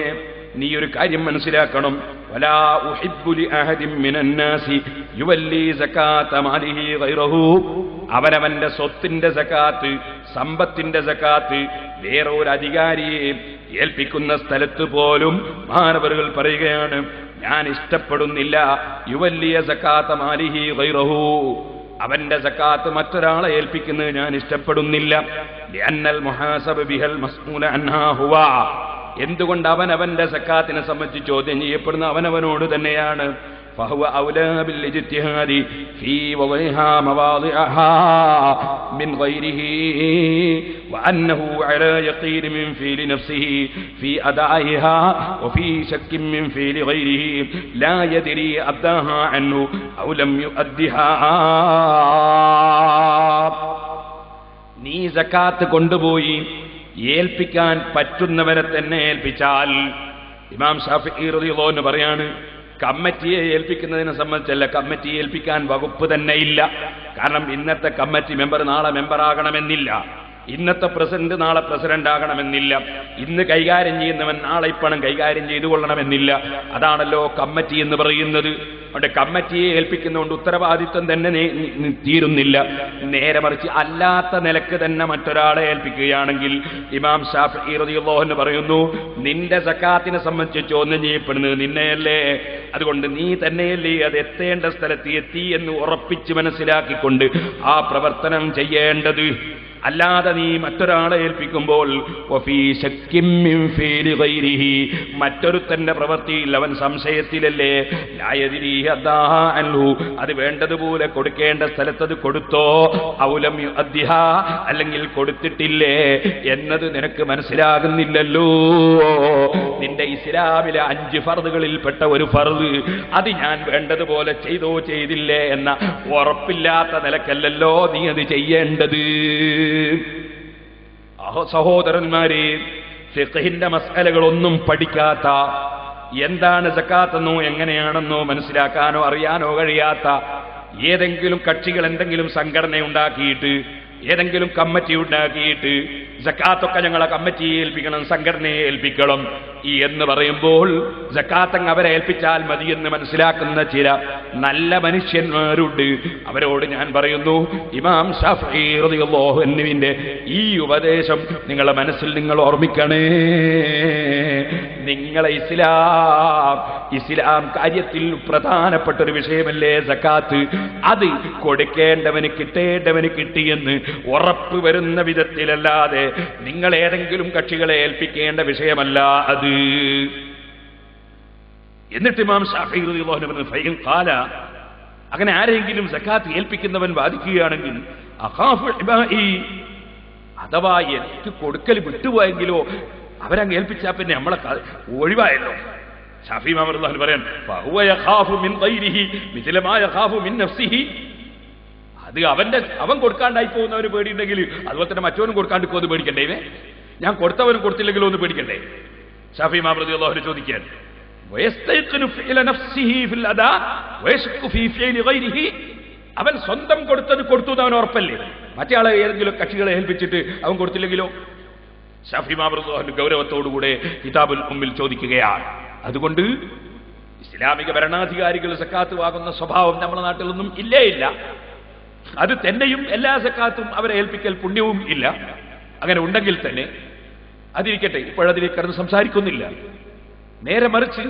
നീ ഒരു കാര്യം മനസ്സിലാക്കണം, വലാ ഉഹിബ്ബു ലി അഹദിൻ മിനൻ നാസി യുവല്ലി സകാത മാലിഹി ഗൈറഹു. അവനവന്റെ സ്വത്തിന്റെ സകാത്ത്, സമ്പത്തിന്റെ സകാത്ത് വേറെ ഒരു അധികാരിയെ ഏൽപ്പിക്കുന്ന സ്ഥലത്ത് പോലും മഹാനവറുകൾ പറയുകയാണ്, ഞാൻ ഇഷ്ടപ്പെടുന്നില്ല യുവല്ലിയ സകാത മാലിഹി ഗൈറഹു, അവന്റെ സക്കാത്ത് മറ്റൊരാളെ ഏൽപ്പിക്കുന്നത് ഞാൻ ഇഷ്ടപ്പെടുന്നില്ല. ലിഅന്നൽ മുഹാസബ ബിഹൽ മസ്ഊല അൻഹാ ഹുവ. എന്തുകൊണ്ട് അവനവന്റെ സക്കാത്തിനെ സംബന്ധിച്ച് ചോദ്യം ചെയ്യപ്പെടുന്ന അവനവനോട് തന്നെയാണ്. فهو أولى بالاجتهاد في وضعها مواضعها من غيره وأنه على يقين من فعل نفسه في أدائها وفي شك من فعل غيره لا يدري أداها عنه أو لم يؤدها. നീ സക്കാത്ത് കൊണ്ടുപോയി ഏൽപ്പിക്കാൻ പറ്റുന്നവരെ തന്നെ ഏൽപ്പിച്ചാൽ, ഇമാം ശാഫിഈ റളിയല്ലാഹു അൻഹു പറയാണ്, കമ്മിറ്റിയെ ഏൽപ്പിക്കുന്നതിനെ സംബന്ധിച്ചല്ല, കമ്മിറ്റിയെ ഏൽപ്പിക്കാൻ വകുപ്പ് തന്നെ ഇല്ല. കാരണം ഇന്നത്തെ കമ്മിറ്റി മെമ്പർ നാളെ മെമ്പറാകണമെന്നില്ല, ഇന്നത്തെ പ്രസിഡന്റ് നാളെ പ്രസിഡന്റ് ആകണമെന്നില്ല, ഇന്ന് കൈകാര്യം ചെയ്യുന്നവൻ നാളെ ഇപ്പണം കൈകാര്യം ചെയ്തു കൊള്ളണമെന്നില്ല. അതാണല്ലോ കമ്മിറ്റി എന്ന് പറയുന്നത്. അവിടെ കമ്മിറ്റിയെ ഏൽപ്പിക്കുന്നതുകൊണ്ട് ഉത്തരവാദിത്വം തന്നെ തീരുന്നില്ല. നേരെ മറിച്ച് അല്ലാത്ത നിലക്ക് തന്നെ മറ്റൊരാളെ ഏൽപ്പിക്കുകയാണെങ്കിൽ ഇമാം ശാഫിഈ റളിയല്ലാഹു അൻഹു പറയുന്നു, നിന്റെ സക്കാത്തിനെ സംബന്ധിച്ച് ചോദ്യം ചെയ്യപ്പെടുന്നത് നിന്നെയല്ലേ, അതുകൊണ്ട് നീ തന്നെയല്ലേ അത് എത്തേണ്ട സ്ഥലത്ത് എത്തി എന്ന് ഉറപ്പിച്ച് മനസ്സിലാക്കിക്കൊണ്ട് ആ പ്രവർത്തനം ചെയ്യേണ്ടത്. അല്ലാതെ നീ മറ്റൊരാളെ ഏൽപ്പിക്കുമ്പോൾ വഫീ ശക്കിൻ മിൻ ഫീലി ഗൈരിഹി, മറ്റൊരുത്തന്റെ പ്രവൃത്തിയിൽ അവൻ സംശയത്തിലല്ലേ, ലാ യദ്രി അദാ അൻഹു, അത് വേണ്ടതുപോലെ കൊടുക്കേണ്ട സ്ഥലത്തത് കൊടുത്തോ, ഔലം യുഅദ്ദിഹാ, അല്ലെങ്കിൽ കൊടുത്തിട്ടില്ലേ എന്നത് നിനക്ക് മനസ്സിലാകുന്നില്ലല്ലോ. നിന്റെ ഇസ്ലാമിലെ 5 ഫർദുകളിൽപ്പെട്ട ഒരു ഫർദ് അത് ഞാൻ വേണ്ടതുപോലെ ചെയ്തോ ചെയ്തില്ലേ എന്ന ഉറപ്പില്ലാത്ത നിലക്കല്ലല്ലോ നീ അത് ചെയ്യേണ്ടത്. സഹോദരന്മാരെ, ഫിഖ്ഹിന്റെ മസ്അലകളൊന്നും പഠിക്കാത്ത, എന്താണ് സക്കാത്തെന്നോ എങ്ങനെയാണെന്നോ മനസ്സിലാക്കാനോ അറിയാനോ കഴിയാത്ത ഏതെങ്കിലും കക്ഷികൾ എന്തെങ്കിലും സംഘടന ഉണ്ടാക്കിയിട്ട്, ഏതെങ്കിലും കമ്മിറ്റി ഉണ്ടാക്കിയിട്ട് സക്കാത്തൊക്കെ ഞങ്ങളെ കമ്മിറ്റിയെ ഏൽപ്പിക്കണം, സംഘടനയെ ഏൽപ്പിക്കണം എന്ന് പറയുമ്പോൾ സക്കാത്തങ്ങ് അവരെ ഏൽപ്പിച്ചാൽ മതിയെന്ന് മനസ്സിലാക്കുന്ന ചില നല്ല മനുഷ്യന്മാരുണ്ട്. അവരോട് ഞാൻ പറയുന്നു, ഇമാം ശാഫിഈ റളിയല്ലാഹു അൻഹുവിന്റെ ഈ ഉപദേശം നിങ്ങളുടെ മനസ്സിൽ നിങ്ങൾ ഓർമ്മിക്കണേ. നിങ്ങളെ ഇസ്ലാം കാര്യത്തിൽ പ്രധാനപ്പെട്ട ഒരു വിഷയമല്ലേ സക്കാത്ത്. അത് കൊടുക്കേണ്ടവന് കിട്ടേണ്ടവന് കിട്ടിയെന്ന് ഉറപ്പ് വരുന്ന വിധത്തിലല്ലാതെ നിങ്ങൾ ഏതെങ്കിലും കക്ഷികളെ ഏൽപ്പിക്കേണ്ട വിഷയമല്ല അത്. എന്നിട്ട് ഇമാം ശാഫിഈ റളിയല്ലാഹു അൻഹു പറഞ്ഞു, ഫൈൻ ഖാല, അങ്ങനെ ആരെങ്കിലും സക്കാത്ത് ഏൽപ്പിക്കുന്നവൻ വാദിക്കുകയാണെങ്കിൽ, അഖാഫു ഇബാഇ, അഥവാ എനിക്ക് കൊടുക്കൽ വിട്ടുപോയെങ്കിലോ അവരങ്ങ് ഏൽപ്പിച്ചാൽ പിന്നെ നമ്മളെ ഒഴിവായല്ലോ. ശാഫിഈ ഇമാം റളിയല്ലാഹു അൻഹു പറയാൻ, ഫഹുവ യഖാഫു മിൻ ഗൈരിഹി മിസ്ല മാ യഖാഫു മിൻ നഫ്സിഹി, അത് അവൻ കൊടുക്കാണ്ടായി പോകുന്നവന് പേടിയുണ്ടെങ്കിൽ അതുപോലെ തന്നെ മറ്റവനും കൊടുക്കാണ്ടിരിക്കുമെന്ന് പേടിക്കണ്ടേ? ഞാൻ കൊടുത്തവനും കൊടുത്തില്ലെങ്കിലോ ഒന്ന് പേടിക്കണ്ടേ? ശാഫിഈ ഇമാം റളിയല്ലാഹു അൻഹു ചോദിക്കാൻ, വയസ്തൈഖിനു ഫിഅല നഫ്സിഹി ഫിൽ അദാ വയശ്കു ഫീ ഫിഅലി ഗൈരിഹി, അവൻ സ്വന്തം കൊടുത്തത് കൊടുത്തു എന്ന് അവൻ ഉറപ്പല്ലേ? മറ്റേ ആളെ ഏതെങ്കിലും കക്ഷികളെ ഏൽപ്പിച്ചിട്ട് അവൻ കൊടുത്തില്ലെങ്കിലോ? ശാഫിഈ ഇമാം റളിയല്ലാഹു അൻഹു ഗൗരവത്തോടുകൂടെ കിതാബുൽ ഉമ്മിൽ ചോദിക്കുകയാണ്. അതുകൊണ്ട് ഇസ്ലാമിക ഭരണാധികാരികൾ സക്കാത്ത് വാങ്ങുന്ന സ്വഭാവം നമ്മുടെ നാട്ടിലൊന്നും ഇല്ല. അത് തന്നെയും എല്ലാ സക്കാത്തും അവരെ ഏൽപ്പിക്കൽ പുണ്യവും ഇല്ല. അങ്ങനെ ഉണ്ടെങ്കിൽ തന്നെ അതിരിക്കട്ടെ, ഇപ്പോഴതിലേക്ക് കടന്ന് സംസാരിക്കുന്നില്ല. നേരെ മറിച്ച്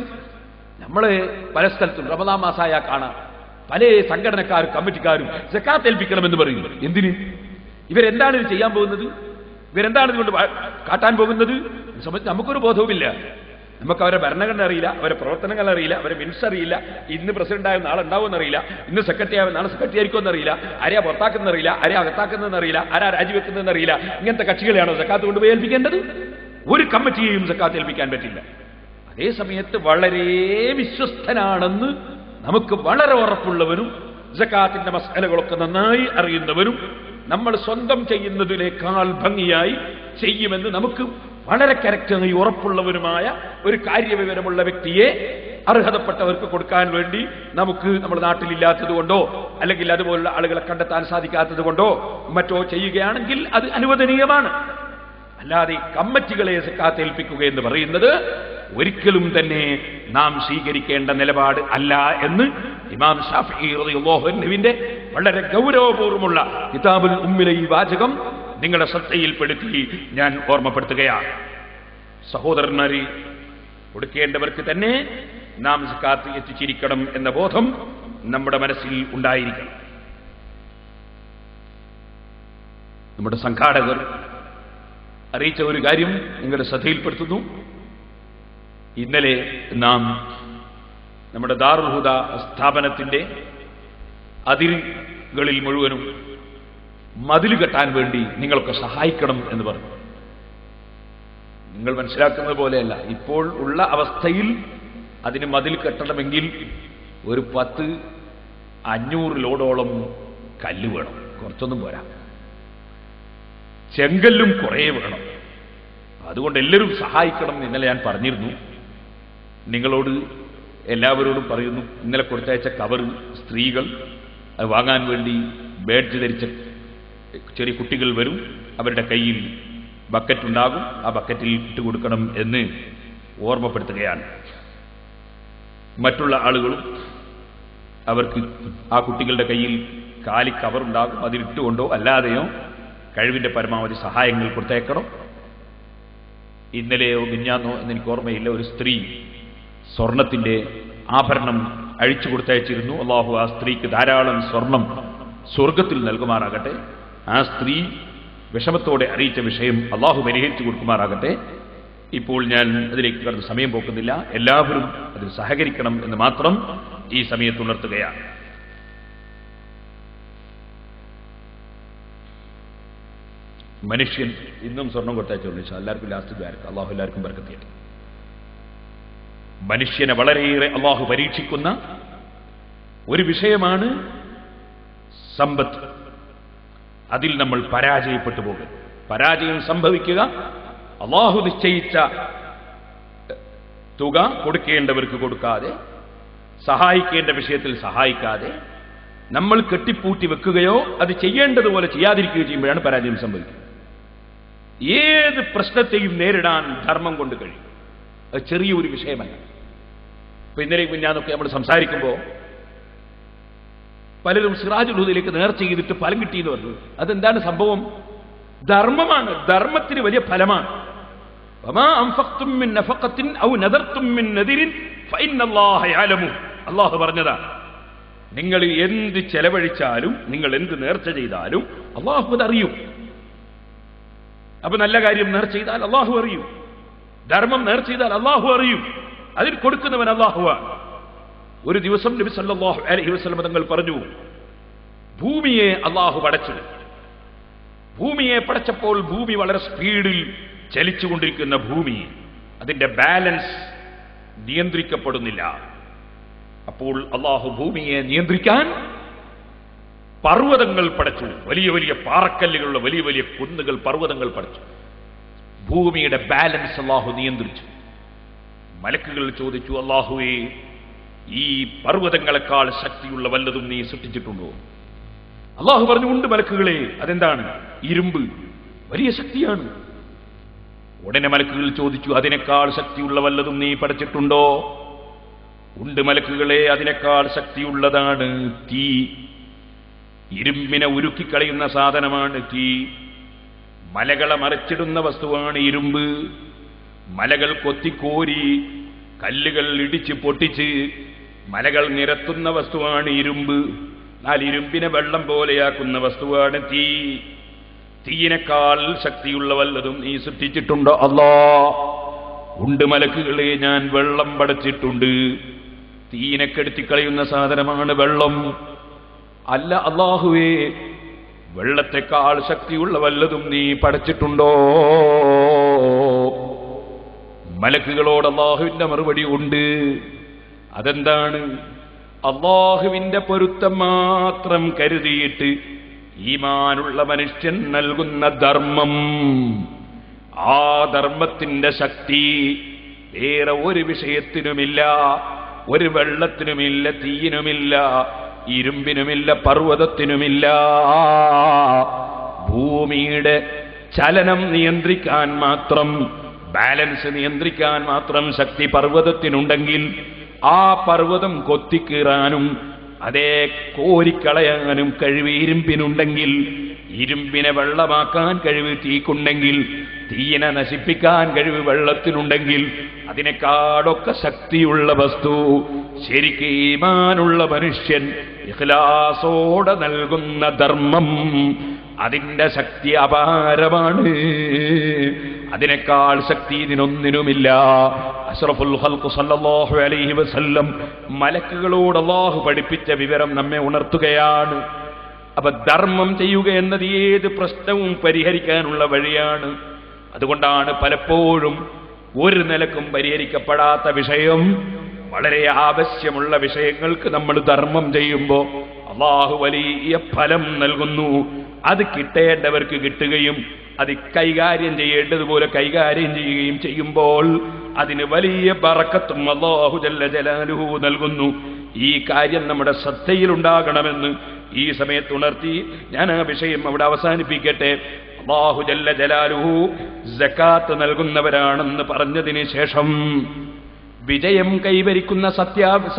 നമ്മള് പല സ്ഥലത്തും റമദാൻ മാസമായ കാണാം, പല സംഘടനക്കാരും കമ്മിറ്റിക്കാരും സക്കാത്ത് ഏൽപ്പിക്കണമെന്ന് പറയുന്നു. എന്തിന്? ഇവരെന്താണ് ഇത് ചെയ്യാൻ പോകുന്നത്? ഇവരെന്താണ് ഇതുകൊണ്ട് കാട്ടാൻ പോകുന്നത്? സംബന്ധിച്ച് നമുക്കൊരു ബോധവുമില്ല. നമുക്ക് അവരെ ഭരണഘടന അറിയില്ല, അവരെ പ്രവർത്തനങ്ങൾ അറിയില്ല, അവരെ മിനിറ്റ്സ് അറിയില്ല, ഇന്ന് പ്രസിഡന്റ് ആയ നാളെ ഉണ്ടാവുമെന്ന് അറിയില്ല, ഇന്ന് സെക്രട്ടറി ആയ നാളെ സെക്രട്ടറി ആയിരിക്കുമെന്ന് അറിയില്ല, ആരെയാ പുറത്താക്കുന്നതെന്ന് അറിയില്ല, ആരെയാ അകത്താക്കുന്നതെന്ന് അറിയില്ല, ആരാ രാജിവെക്കുന്നതെന്ന് അറിയില്ല. ഇങ്ങനത്തെ കക്ഷികളെയാണോ സക്കാത്ത് കൊണ്ടുപോയി ഏൽപ്പിക്കേണ്ടത്? ഒരു കമ്മിറ്റിയെയും സക്കാത്ത് ഏൽപ്പിക്കാൻ പറ്റില്ല. അതേ സമയത്ത് വളരെ വിശ്വസ്തനാണെന്ന് നമുക്ക് വളരെ ഉറപ്പുള്ളവരും സക്കാത്തിന്റെ മസ്അലകളൊക്കെ നന്നായി അറിയുന്നവരും നമ്മൾ സ്വന്തം ചെയ്യുന്നതിനേക്കാൾ ഭംഗിയായി ചെയ്യുമെന്ന് നമുക്ക് വളരെ കറക്റ്റായി ഉറപ്പുള്ളവരുമായ ഒരു കാര്യവിവരമുള്ള വ്യക്തിയെ അർഹതപ്പെട്ടവർക്ക് കൊടുക്കാൻ വേണ്ടി നമുക്ക് നമ്മുടെ നാട്ടിലില്ലാത്തത് കൊണ്ടോ അല്ലെങ്കിൽ അതുപോലുള്ള ആളുകളെ കണ്ടെത്താൻ സാധിക്കാത്തത് കൊണ്ടോ മറ്റോ ചെയ്യുകയാണെങ്കിൽ അത് അനുവദനീയമാണ്. അല്ലാതെ കമ്മിറ്റികളെ സക്കാത്ത് ഏൽപ്പിക്കുക എന്ന് പറയുന്നത് ഒരിക്കലും തന്നെ നാം സ്വീകരിക്കേണ്ട നിലപാട് അല്ല എന്ന് ഇമാം ശാഫിഈ റളിയല്ലാഹു അൻഹുവിന്റെ വളരെ ഗൗരവപൂർവ്വമുള്ള കിതാബുൽ ഉമ്മിലെ ഈ വാചകം നിങ്ങളുടെ ശ്രദ്ധയിൽപ്പെടുത്തി ഞാൻ ഓർമ്മപ്പെടുത്തുകയാണ്. സഹോദരന്മാരെ, കൊടുക്കേണ്ടവർക്ക് തന്നെ നാം സക്കാത്ത് എത്തിച്ചിരിക്കണം എന്ന ബോധം നമ്മുടെ മനസ്സിൽ ഉണ്ടായിരിക്കണം. നമ്മുടെ സംഘാടകർ അറിയിച്ച ഒരു കാര്യം നിങ്ങളുടെ ശ്രദ്ധയിൽപ്പെടുത്തുന്നു. ഇന്നലെ നാം നമ്മുടെ ദാറുൽ ഹുദ സ്ഥാപനത്തിന്റെ അതിരുകളിൽ മുഴുവനും മതിൽ കെട്ടാൻ വേണ്ടി നിങ്ങളൊക്കെ സഹായിക്കണം എന്ന് പറഞ്ഞു. നിങ്ങൾ മനസ്സിലാക്കുന്നത് പോലെയല്ല, ഇപ്പോൾ ഉള്ള അവസ്ഥയിൽ അതിന് മതിൽ കെട്ടണമെങ്കിൽ ഒരു 10-500 ലോഡോളം കല്ല് വേണം, കുറച്ചൊന്നും പോരാ. ചെങ്കല്ലും കുറേ വേണം. അതുകൊണ്ട് എല്ലാവരും സഹായിക്കണം എന്ന് ഇന്നലെ ഞാൻ പറഞ്ഞിരുന്നു. നിങ്ങളോട് എല്ലാവരോടും പറയുന്നു, ഇന്നലെ കൊടുത്തയച്ച കവർ സ്ത്രീകൾ അത് വാങ്ങാൻ വേണ്ടി ബാഡ്ജ് ധരിച്ച ചെറിയ കുട്ടികൾ വരും, അവരുടെ കയ്യിൽ ബക്കറ്റ് ഉണ്ടാകും, ആ ബക്കറ്റിൽ ഇട്ടുകൊടുക്കണം എന്ന് ഓർമ്മപ്പെടുത്തുകയാണ്. മറ്റുള്ള ആളുകളും അവർക്ക് ആ കുട്ടികളുടെ കയ്യിൽ കാലി കവറുണ്ടാകും, അതിലിട്ടുകൊണ്ടോ അല്ലാതെയോ കഴിവിന്റെ പരമാവധി സഹായങ്ങൾ കൊടുത്തേക്കണം. ഇന്നലെയോ മിഞ്ഞാന്നോ എന്നെനിക്ക് ഓർമ്മയില്ല, ഒരു സ്ത്രീ സ്വർണത്തിന്റെ ആഭരണം അഴിച്ചു കൊടുത്തയച്ചിരുന്നു. അല്ലാഹു ആ സ്ത്രീക്ക് ധാരാളം സ്വർണം സ്വർഗത്തിൽ നൽകുമാറാകട്ടെ. ആ സ്ത്രീ വിഷമത്തോടെ അറിയിച്ച വിഷയം അള്ളാഹു പരിഹരിച്ചു കൊടുക്കുമാറാകട്ടെ. ഇപ്പോൾ ഞാൻ അതിലേക്ക് കടന്ന് സമയം പോക്കുന്നില്ല. എല്ലാവരും അതിൽ സഹകരിക്കണം എന്ന് മാത്രം ഈ സമയത്ത് ഉണർത്തുകയാണ്. മനുഷ്യൻ ഇന്നും സ്വർണം കൊടുത്തയച്ചോളൂ. എല്ലാവർക്കും ലാസ്റ്റ് ദ്വാരക്ക് അള്ളാഹു എല്ലാവർക്കും ബർക്കത്ത് ചെയ്യട്ടെ. മനുഷ്യനെ വളരെയേറെ അള്ളാഹു പരീക്ഷിക്കുന്ന ഒരു വിഷയമാണ് സമ്പത്ത്. അതിൽ നമ്മൾ പരാജയപ്പെട്ടു പോകും. പരാജയം സംഭവിക്കുക അള്ളാഹു നിശ്ചയിച്ച തുക കൊടുക്കേണ്ടവർക്ക് കൊടുക്കാതെ, സഹായിക്കേണ്ട വിഷയത്തിൽ സഹായിക്കാതെ, നമ്മൾ കെട്ടിപ്പൂട്ടി വെക്കുകയോ അത് ചെയ്യേണ്ടതുപോലെ ചെയ്യാതിരിക്കുകയോ ചെയ്യുമ്പോഴാണ് പരാജയം സംഭവിക്കുന്നത്. ഏത് പ്രശ്നത്തെയും നേരിടാൻ ധർമ്മം കൊണ്ട് കഴിയും. അത് ചെറിയൊരു വിഷയമല്ല. ഇപ്പൊ ഇന്നലെ ഞാനൊക്കെ നമ്മൾ സംസാരിക്കുമ്പോൾ പലരും സിറാജുൽ ഹുദയിലേക്ക് നേർച്ച ചെയ്തിട്ട് ഫലം കിട്ടിയെന്ന് പറഞ്ഞു. അതെന്താണ് സംഭവം? ധർമ്മമാണ്. ധർമ്മത്തിന് വലിയ ഫലമാണ്. അള്ളാഹു പറഞ്ഞതാ, നിങ്ങൾ എന്ത് ചെലവഴിച്ചാലും, നിങ്ങൾ എന്ത് നേർച്ച ചെയ്താലും അള്ളാഹു അത് അറിയും. അപ്പൊ നല്ല കാര്യം നേർച്ച ചെയ്താൽ അള്ളാഹു അറിയും, ധർമ്മം നേർച്ച ചെയ്താൽ അള്ളാഹു അറിയും. അതിൽ കൊടുക്കുന്നവൻ അള്ളാഹുവാണ്. ഒരു ദിവസം നബി സല്ലല്ലാഹു അലൈഹി വസല്ലം തങ്ങൾ പറഞ്ഞു, ഭൂമിയെ അള്ളാഹു പടച്ചു. ഭൂമിയെ പടച്ചപ്പോൾ ഭൂമി വളരെ സ്പീഡിൽ ചലിച്ചുകൊണ്ടിരിക്കുന്ന ഭൂമി, അതിന്റെ ബാലൻസ് നിയന്ത്രിക്കപ്പെടുന്നില്ല. അപ്പോൾ അള്ളാഹു ഭൂമിയെ നിയന്ത്രിക്കാൻ പർവ്വതങ്ങൾ പടച്ചു. വലിയ വലിയ പാറക്കല്ലുകളുള്ള വലിയ വലിയ കുന്നുകൾ, പർവ്വതങ്ങൾ പടച്ചു. ഭൂമിയുടെ ബാലൻസ് അള്ളാഹു നിയന്ത്രിച്ചു. മലക്കുകൾ ചോദിച്ചു, അള്ളാഹുവേ, ഈ പർവ്വതങ്ങളെക്കാൾ ശക്തിയുള്ള വല്ലതും നീ സൃഷ്ടിച്ചിട്ടുണ്ടോ? അള്ളാഹു പറഞ്ഞു, ഉണ്ട് മലക്കുകളെ. അതെന്താണ്? ഇരുമ്പ് വലിയ ശക്തിയാണ്. ഉടനെ മലക്കുകൾ ചോദിച്ചു, അതിനേക്കാൾ ശക്തിയുള്ള വല്ലതും നീ പടച്ചിട്ടുണ്ടോ? ഉണ്ട് മലക്കുകളെ, അതിനേക്കാൾ ശക്തിയുള്ളതാണ് തീ. ഇരുമ്പിനെ ഉരുക്കിക്കളയുന്ന സാധനമാണ് തീ. മലകളെ മറിച്ചിടുന്ന വസ്തുവാണ് ഇരുമ്പ്. മലകൾ കൊത്തിക്കോരി, കല്ലുകൾ ഇടിച്ച് പൊട്ടിച്ച് മലകൾ നിരത്തുന്ന വസ്തുവാണ് ഇരുമ്പ്. എന്നാൽ ഇരുമ്പിനെ വെള്ളം പോലെയാക്കുന്ന വസ്തുവാണ് തീ. തീയിനേക്കാൾ ശക്തിയുള്ള വല്ലതും നീ സൃഷ്ടിച്ചിട്ടുണ്ടോ? അല്ലാ, ഉണ്ട് മലക്കുകളെ, ഞാൻ വെള്ളം പടച്ചിട്ടുണ്ട്. തീയിനെ കെടുത്തിക്കളയുന്ന സാധനമാണ് വെള്ളം. അല്ല അല്ലാഹുവേ, വെള്ളത്തെക്കാൾ ശക്തിയുള്ള വല്ലതും നീ പടച്ചിട്ടുണ്ടോ? മലക്കുകളോട് അല്ലാഹുവിന്റെ മറുപടി ഉണ്ട്. അതെന്താണ്? അല്ലാഹുവിന്റെ പൊരുത്തം മാത്രം കരുതിയിട്ട് ഈമാനുള്ള മനുഷ്യൻ നൽകുന്ന ധർമ്മം, ആ ധർമ്മത്തിന്റെ ശക്തി വേറെ ഒരു വിഷയത്തിനുമില്ല. ഒരു വെള്ളത്തിനുമില്ല, തീയിനുമില്ല, ഇരുമ്പിനുമില്ല, പർവ്വതത്തിനുമില്ല. ഭൂമിയുടെ ചലനം നിയന്ത്രിക്കാൻ മാത്രം, ബാലൻസ് നിയന്ത്രിക്കാൻ മാത്രം ശക്തി പർവ്വതത്തിനുണ്ടെങ്കിൽ, ആ പർവ്വതം കൊത്തിക്കീറാനും അതേ കോരിക്കളയാനും കഴിവ് ഇരുമ്പിനുണ്ടെങ്കിൽ, ഇരുമ്പിനെ വെള്ളമാക്കാൻ കഴിവ് തീക്കുണ്ടെങ്കിൽ, തീയിനെ നശിപ്പിക്കാൻ കഴിവ് വെള്ളത്തിനുണ്ടെങ്കിൽ, അതിനേക്കാളൊക്കെ ശക്തിയുള്ള വസ്തു ശരിക്ക് ഈമാനുള്ള മനുഷ്യൻ ഇഖ്ലാസോടെ നൽകുന്ന ധർമ്മം, അതിന്റെ ശക്തി അപാരമാണ്. അതിനേക്കാൾ ശക്തി ഇതിനൊന്നിനുമില്ല. അഷ്റഫുൽ ഖൽഖ് സല്ലല്ലാഹു അലൈഹി വസല്ലം മലക്കുകളോട് അല്ലാഹു പഠിപ്പിച്ച വിവരം നമ്മെ ഉണർത്തുകയാണ്. അപ്പൊ ധർമ്മം ചെയ്യുക എന്നത് ഏത് പ്രശ്നവും പരിഹരിക്കാനുള്ള വഴിയാണ്. അതുകൊണ്ടാണ് പലപ്പോഴും ഒരു നിലക്കും പരിഹരിക്കപ്പെടാത്ത വിഷയം, വളരെ ആവശ്യമുള്ള വിഷയങ്ങൾക്ക് നമ്മൾ ധർമ്മം ചെയ്യുമ്പോൾ അല്ലാഹു വലിയ ഫലം നൽകുന്നു. അത് കിട്ടേണ്ടവർക്ക് കിട്ടുകയും അത് കൈകാര്യം ചെയ്യേണ്ടതുപോലെ കൈകാര്യം ചെയ്യുകയും ചെയ്യുമ്പോൾ അതിന് വലിയ ബറക്കത്തും അല്ലാഹു ജല്ല ജലാലുഹു നൽകുന്നു. ഈ കാര്യം നമ്മുടെ ശ്രദ്ധയിലുണ്ടാകണമെന്ന് ഈ സമയത്ത് ഉണർത്തി ഞാൻ ആ വിഷയം അവിടെ അവസാനിപ്പിക്കട്ടെ. അല്ലാഹു ജല്ല ജലാലുഹു സകാത്ത് നൽകുന്നവരാണെന്ന് പറഞ്ഞതിന് ശേഷം വിജയം കൈവരിക്കുന്ന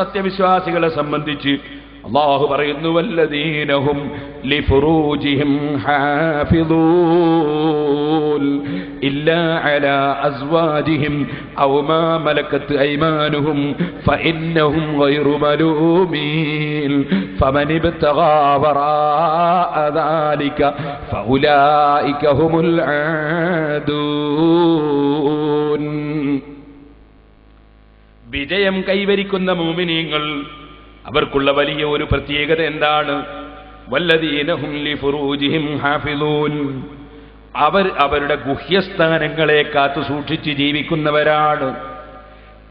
സത്യവിശ്വാസികളെ സംബന്ധിച്ച് അല്ലാഹു പറയുന്നു വല്ലദീനഹും ലിഫുറൂജിഹിം ഹാഫിളൂൻ ഇല്ലാ അലാ അസ്വാജിഹിം ഔ മാ മലക്കത് ഐമാനുഹും ഫഇന്നഹും ഗൈറു മലൂമീൻ ഫമൻ ഇബ്തഗാ വറാഅ ദാലിക ഫഉലൈക ഹുമുൽ ആദൂൻ. വിജയം കൈവരിക്കുന്ന മുഅ്മിനീങ്ങൾ അവർക്കുള്ള വലിയ ഒരു പ്രത്യേകത എന്താണ്? വല്ലദീനഹും ലിഫുറൂജിഹിം ഹാഫിളൂൻ, അവരുടെ ഗുഹ്യസ്ഥാനങ്ങളെ കാത്തു സൂക്ഷിച്ച് ജീവിക്കുന്നവരാണ്.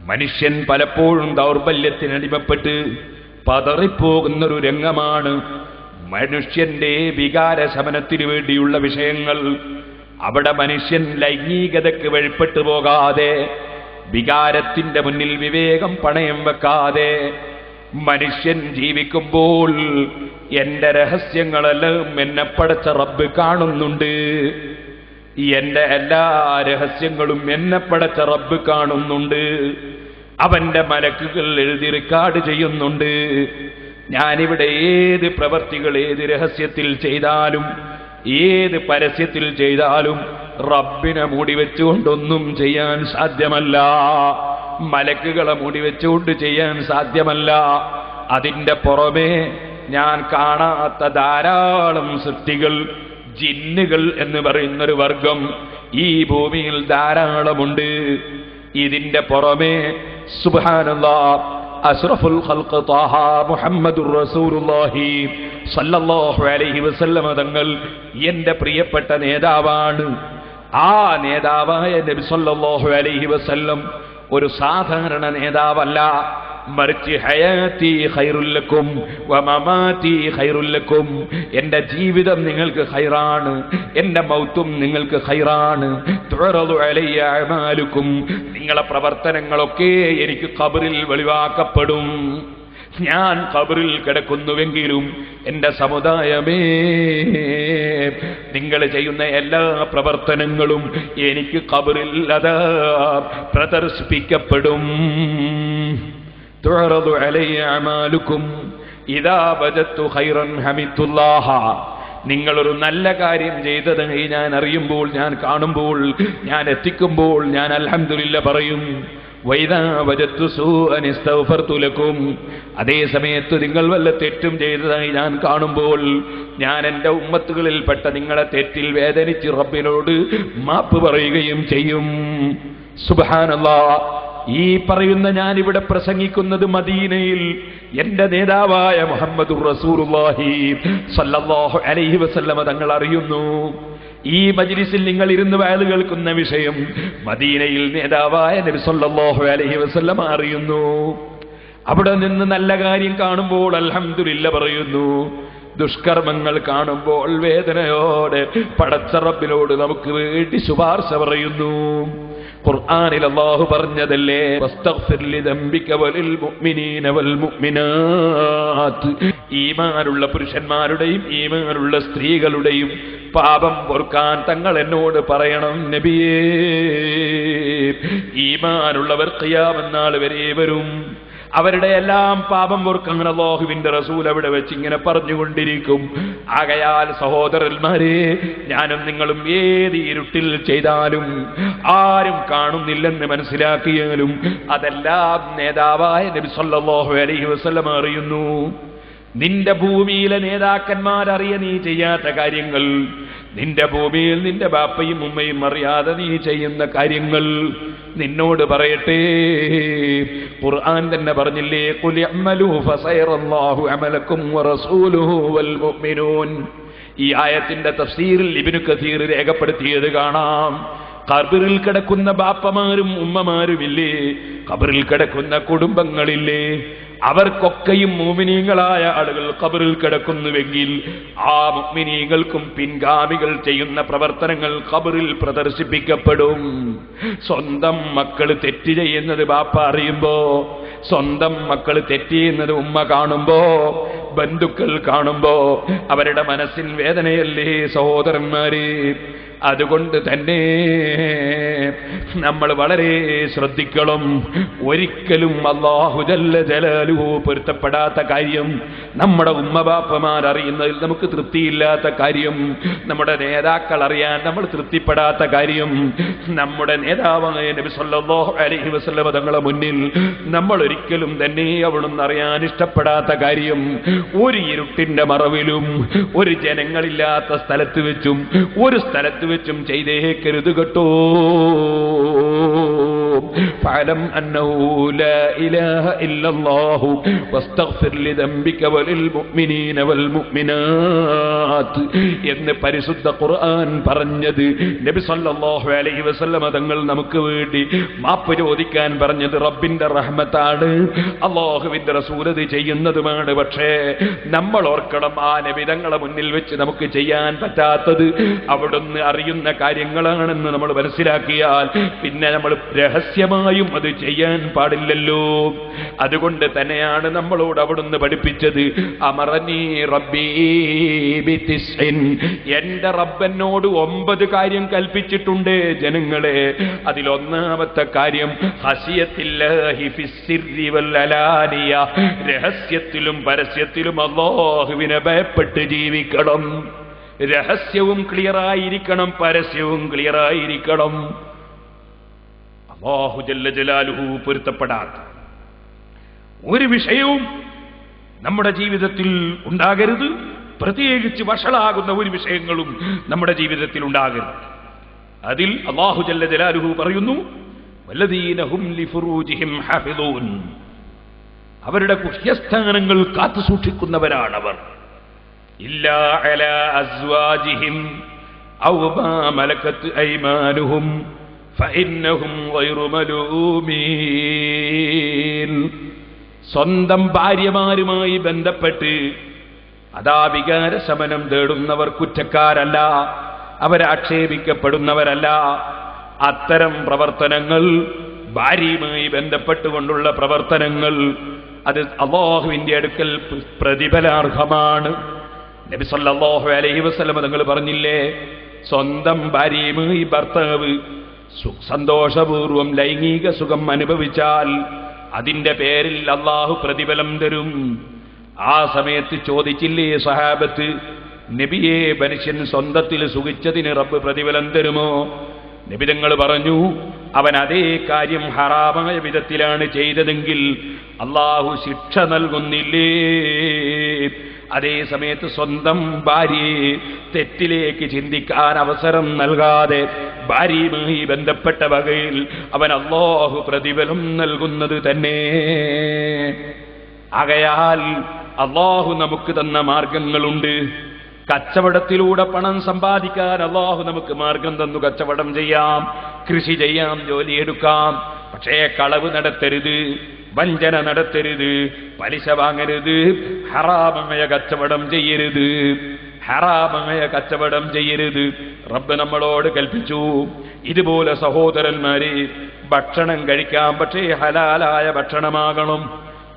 മനുഷ്യൻ പലപ്പോഴും ദൗർബല്യത്തിനടിമപ്പെട്ട് പതറിപ്പോകുന്നൊരു രംഗമാണ് മനുഷ്യന്റെ വികാരശമനത്തിനു വേണ്ടിയുള്ള വിഷയങ്ങൾ. അവിടെ മനുഷ്യൻ ലൈംഗികതയ്ക്ക് വഴിപ്പെട്ടു പോകാതെ, വികാരത്തിന്റെ മുന്നിൽ വിവേകം പണയം വെക്കാതെ മനുഷ്യൻ ജീവിക്കുമ്പോൾ എന്റെ രഹസ്യങ്ങളെല്ലാം എന്നെ പടച്ച റബ്ബ് കാണുന്നുണ്ട്, എന്റെ എല്ലാ രഹസ്യങ്ങളും എന്നെ പടച്ച റബ്ബ് കാണുന്നുണ്ട്, അവന്റെ മലക്കുകൾ എഴുതി റെക്കോർഡ് ചെയ്യുന്നുണ്ട്. ഞാനിവിടെ ഏത് പ്രവർത്തികൾ ഏത് രഹസ്യത്തിൽ ചെയ്താലും ഏത് പരസ്യത്തിൽ ചെയ്താലും റബ്ബിനെ മൂടി വെച്ചുകൊണ്ടൊന്നും ചെയ്യാൻ സാധ്യമല്ല, മലക്കുകളെ മൂടി വെച്ചുകൊണ്ട് ചെയ്യാൻ സാധ്യമല്ല. അതിന്റെ പുറമെ ഞാൻ കാണാത്ത ധാരാളം സൃഷ്ടികൾ, ജിന്നുകൾ എന്ന് പറയുന്നൊരു വർഗം ഈ ഭൂമിയിൽ ധാരാളമുണ്ട്. ഇതിന്റെ പുറമെ സുബ്ഹാനല്ലാഹ് അഷ്റഫുൽ ഖൽഖ് ത്വാഹ മുഹമ്മദുർ റസൂലുള്ളാഹി സല്ലല്ലാഹു അലൈഹി വസല്ലം തങ്ങൾ എന്റെ പ്രിയപ്പെട്ട നേതാവാണ്. ആ നേതാവായ നബി സല്ലല്ലാഹു അലൈഹി വസല്ലം ഒരു സാധാരണ നേതാവല്ല, മറിച്ച് ഹയാത്തി ഖൈറുൽ ലക്കും വമമാതി ഖൈറുൽ ലക്കും, എന്റെ ജീവിതം നിങ്ങൾക്ക് ഖൈറാണ്, എന്റെ മൗത്തും നിങ്ങൾക്ക് ഖൈറാണ്. തുറദു അലയ്യ അഅമാലുക്കും, നിങ്ങളെ പ്രവർത്തനങ്ങളൊക്കെ എനിക്ക് ഖബറിൽ വെളിവാക്കപ്പെടും. ഞാൻ ഖബറിൽ കിടക്കുന്നുവെങ്കിലും എന്റെ സമുദായമേ, നിങ്ങൾ ചെയ്യുന്ന എല്ലാ പ്രവർത്തനങ്ങളും എനിക്ക് ഖബറിൽ അതാ പ്രദർശിപ്പിക്കപ്പെടും. തുറദു അലയ്യ അഅമാലുക്കും ഇദാ വജത്തു ഖൈറൻ ഹമിദുല്ലാഹ, നിങ്ങളൊരു നല്ല കാര്യം ചെയ്തതായി ഞാൻ അറിയുമ്പോൾ, ഞാൻ കാണുമ്പോൾ, ഞാൻ എത്തിക്കുമ്പോൾ ഞാൻ അൽഹംദുലില്ലാ പറയും. വൈദാ വജത്തു സൂഅൻ ഇസ്തഗ്ഫർതു ലക്കും, അതേ സമയത്ത് നിങ്ങൾ വല്ല തെറ്റും ചെയ്തതായി ഞാൻ കാണുമ്പോൾ ഞാൻ എൻ്റെ ഉമ്മത്തുകളിൽപ്പെട്ട നിങ്ങളെ തെറ്റിൽ വേദനിച്ച് റബ്ബിനോട് മാപ്പ് പറയുകയും ചെയ്യും. സുബ്ഹാനല്ലാഹ്. ഈ പറയുന്ന ഞാനിവിടെ പ്രസംഗിക്കുന്നത് മദീനയിൽ എന്റെ നേതാവായ മുഹമ്മദുർ റസൂലുള്ളാഹി സല്ലല്ലാഹു അലൈഹി വസല്ലം തങ്ങൾ അറിയുന്നു. ഈ മജ്ലിസിൽ നിങ്ങൾ ഇരുന്ന് വഅദ് കേൾക്കുന്ന വിഷയം മദീനയിൽ നേതാവായ നബി സല്ലല്ലാഹു അലൈഹി വസല്ലം അറിയുന്നു. അവിടെ നിന്ന് നല്ല കാര്യം കാണുമ്പോൾ അൽഹംദുലില്ലാ പറയുന്നു, ദുഷ്കർമ്മങ്ങൾ കാണുമ്പോൾ വേദനയോടെ പടച്ച റബ്ബിനോട് നമുക്ക് വേണ്ടി ശുപാർശ പറയുന്നു. ഖുർആനിൽ അല്ലാഹു പറഞ്ഞതല്ലേ, വസ്തഗ്ഫിർ ലിദംബിക വലിൽ മുഅ്മിനീന വൽ മുഅ്മിനാത്ത്, ഈമാനുള്ള പുരുഷന്മാരുടെയും ഈമാനുള്ള സ്ത്രീകളുടെയും പാപം പൊറുക്കാൻ തങ്ങൾ എന്നോട് പറയണം നബിയേ. ഈമാനുള്ളവർ ഖിയാമത്ത് നാൾ വരെ വരും, അവരുടെ എല്ലാം പാപം പൊറുക്കാൻ അല്ലാഹുവിന്റെ റസൂൽ അവിടെ വെച്ച് ഇങ്ങനെ പറഞ്ഞുകൊണ്ടിരിക്കും. ആകയാൽ സഹോദരന്മാരെ, ഞാനും നിങ്ങളും ഏത് ഇരുട്ടിൽ ചെയ്താലും ആരും കാണുന്നില്ലെന്ന് മനസ്സിലാക്കിയാലും അതെല്ലാം നേതാവായ നബി സല്ലല്ലാഹു അലൈഹി വസല്ലം അറിയുന്നു. നിന്റെ ഭൂമിയിലെ നേതാക്കന്മാരറിയ നീ ചെയ്യാത്ത കാര്യങ്ങൾ, നിന്റെ ഭൂമിയിൽ നിന്റെ ബാപ്പയും ഉമ്മയും അറിയാതെ നീ ചെയ്യുന്ന കാര്യങ്ങൾ നിന്നോട് പറയട്ടെ. ഖുർആൻ തന്നെ പറഞ്ഞില്ലേ, ഖുൽ അമലു ഫസയറല്ലാഹു അമലക്കും വറസൂലുഹു വൽ മുഅ്മിനൂൻ. ഈ ആയത്തിന്റെ തഫ്സീറിൽ ഇബ്നു കസീർ രേഖപ്പെടുത്തിയത് കാണാം. ഖബറിൽ കിടക്കുന്ന ബാപ്പമാരും ഉമ്മമാരുമില്ലേ, ഖബറിൽ കിടക്കുന്ന കുടുംബങ്ങളില്ലേ, അവർക്കൊക്കെയും മുഅ്മിനീങ്ങളായ ആളുകൾ ഖബറിൽ കിടക്കുന്നുവെങ്കിൽ ആ മുഅ്മിനീങ്ങൾക്കും പിൻഗാമികൾ ചെയ്യുന്ന പ്രവർത്തനങ്ങൾ ഖബറിൽ പ്രദർശിപ്പിക്കപ്പെടും. സ്വന്തം മക്കൾ തെറ്റ് ചെയ്യുന്നത് ബാപ്പ അറിയുമ്പോ, സ്വന്തം മക്കൾ തെറ്റ് ചെയ്യുന്നത് ഉമ്മ കാണുമ്പോ, ബന്ധുക്കൾ കാണുമ്പോ അവരുടെ മനസ്സിൽ വേദനയല്ലേ സഹോദരന്മാരെ? അതുകൊണ്ട് തന്നെ നമ്മൾ വളരെ ശ്രദ്ധിക്കണം. ഒരിക്കലും അല്ലാഹു ജല്ല ജലാലുഹു പൊരുത്തപ്പെടാത്ത കാര്യം, നമ്മുടെ ഉമ്മബാപ്പമാർ അറിയുന്നതിൽ നമുക്ക് തൃപ്തിയില്ലാത്ത കാര്യം, നമ്മുടെ നേതാക്കൾ അറിയാൻ നമ്മൾ തൃപ്തിപ്പെടാത്ത കാര്യം, നമ്മുടെ നേതാവായ നബി സല്ലല്ലാഹു അലൈഹി വസല്ലം തങ്ങളുടെ മുന്നിൽ നമ്മൾ ഒരിക്കലും തന്നെ അവിടുന്ന് അറിയാൻ ഇഷ്ടപ്പെടാത്ത കാര്യം, ഒരു ഇരുട്ടിന്റെ മറവിലും ഒരു ജനങ്ങളില്ലാത്ത സ്ഥലത്ത് വെച്ചും ഒരു സ്ഥലത്ത് വെച്ചും ചെയ്തേക്കരുത് കേട്ടോ. ഫഅലം അന്നഹു ലാ ഇലാഹ ഇല്ലല്ലാഹു വസ്തഗ്ഫിർ ലിദംബിക വലിൽ മുഅ്മിനീന വൽ മുഅ്മിനാത്ത് എന്ന് പരിശുദ്ധ ഖുർആൻ പറഞ്ഞത് നബി സല്ലല്ലാഹു അലൈഹി വസല്ലം തങ്ങൾ നമുക്ക് വേണ്ടി മാപ്പ് ചോദിക്കാൻ പറഞ്ഞത് റബ്ബിന്റെ റഹ്മത്താണ്, അല്ലാഹുവിന്റെ റസൂൽ അത് ചെയ്യുന്നതുമാണ്. പക്ഷേ നമ്മൾ ഓർക്കണം, ആ നബി തങ്ങളെ മുന്നിൽ വെച്ച് നമുക്ക് ചെയ്യാൻ പറ്റാത്തത് അവിടുന്ന് അറിയുന്ന കാര്യങ്ങളാണെന്ന് നമ്മൾ മനസ്സിലാക്കിയാൽ പിന്നെ നമ്മൾ രഹസ്യമായും അത് ചെയ്യാൻ പാടില്ലല്ലോ. അതുകൊണ്ട് തന്നെയാണ് നമ്മളോട് അവിടുന്ന് പഠിപ്പിച്ചത്, അമറനീ റബ്ബീ ബിതിസ്ഇൻ, എന്റെ റബ്ബനോട് 9 കാര്യം കൽപ്പിച്ചിട്ടുണ്ട് ജനങ്ങളെ. അതിലൊന്നാമത്തെ കാര്യം ഖശിയത്തില്ലാഹി ഫിസ്സിർരി വൽ അലാനിയ, രഹസ്യത്തിലും പരസ്യത്തിലും അല്ലാഹുവിനെ ഭയപ്പെട്ട് ജീവിക്കണം. രഹസ്യവും ക്ലിയറായിരിക്കണം, പരസ്യവും ക്ലിയറായിരിക്കണം. അല്ലാഹു ജല്ല ജലാലുഹു പൊരുത്തപ്പെടാത്ത ഒരു വിഷയവും നമ്മുടെ ജീവിതത്തിൽ ഉണ്ടാകരുത്. പ്രത്യേകിച്ച് വഷളാകുന്ന ഒരു വിഷയങ്ങളും നമ്മുടെ ജീവിതത്തിൽ ഉണ്ടാകരുത്. അതിൽ അല്ലാഹു ജല്ല ജലാലുഹു പറയുന്നു, വല്ലദീന ഹും ലിഫുറൂജിഹിം ഹാഫിളൂൻ, അവരുടെ ഗുഹ്യസ്ഥാനങ്ങൾ കാത്തു സൂക്ഷിക്കുന്നവരാണവർ. ഇല്ലാ അലാ അസ്വാജിഹിം ഔ മാ മലകത് ഐമാനുഹും ഫഇന്നഹും ഗൈറു മലൂമീൻ. സ്വന്തം ഭാര്യമാരുമായി ബന്ധപ്പെട്ട് അതാ വികാരശമനം തേടുന്നവർ കുറ്റക്കാരല്ല, അവരാക്ഷേപിക്കപ്പെടുന്നവരല്ല. അത്തരം പ്രവർത്തനങ്ങൾ, ഭാര്യയുമായി ബന്ധപ്പെട്ടുകൊണ്ടുള്ള പ്രവർത്തനങ്ങൾ, അത് അല്ലാഹുവിന്റെ അടുക്കൽ പ്രതിഫലാർഹമാണ്. നബി സല്ലല്ലാഹു അലൈഹി വസല്ലം തങ്ങൾ പറഞ്ഞില്ലേ, സ്വന്തം ഭാര്യയുമായി ഭർത്താവ് സന്തോഷപൂർവം ലൈംഗിക സുഖം അനുഭവിച്ചാൽ അതിന്റെ പേരിൽ അല്ലാഹു പ്രതിഫലം തരും. ആ സമയത്ത് ചോദിച്ചില്ലേ സഹാബത്ത്, നബിയെ, മനുഷ്യൻ സ്വന്തത്തിൽ സുഖിച്ചതിന് റബ്ബ് പ്രതിഫലം തരുമോ? നബി തങ്ങൾ പറഞ്ഞു, അവൻ അതേ കാര്യം ഹറാമായ വിധത്തിലാണ് ചെയ്തതെങ്കിൽ അല്ലാഹു ശിക്ഷ നൽകുന്നില്ലേ? അതേ സമയത്ത് സ്വന്തം ഭാര്യയെ തെറ്റിലേക്ക് ചിന്തിക്കാൻ അവസരം നൽകാതെ ഭാര്യയുമായി ബന്ധപ്പെട്ട വകയിൽ അവൻ അല്ലാഹു പ്രതിഫലം നൽകുന്നത് തന്നെ. ആകയാൽ അല്ലാഹു നമുക്ക് തന്ന മാർഗങ്ങളുണ്ട്. കച്ചവടത്തിലൂടെ പണം സമ്പാദിക്കാൻ അല്ലാഹു നമുക്ക് മാർഗം തന്നു. കച്ചവടം ചെയ്യാം, കൃഷി ചെയ്യാം, ജോലിയെടുക്കാം. പക്ഷേ കളവ് നടത്തരുത്, വഞ്ചന നടത്തരുത്, പലിശ വാങ്ങരുത്, ഹറാമായ കച്ചവടം ചെയ്യരുത്, ഹറാമായ കച്ചവടം ചെയ്യരുത്. റബ്ബ് നമ്മളോട് കൽപ്പിച്ചു. ഇതുപോലെ സഹോദരന്മാരെ, ഭക്ഷണം കഴിക്കാം, പക്ഷേ ഹലാലായ ഭക്ഷണമാകണം.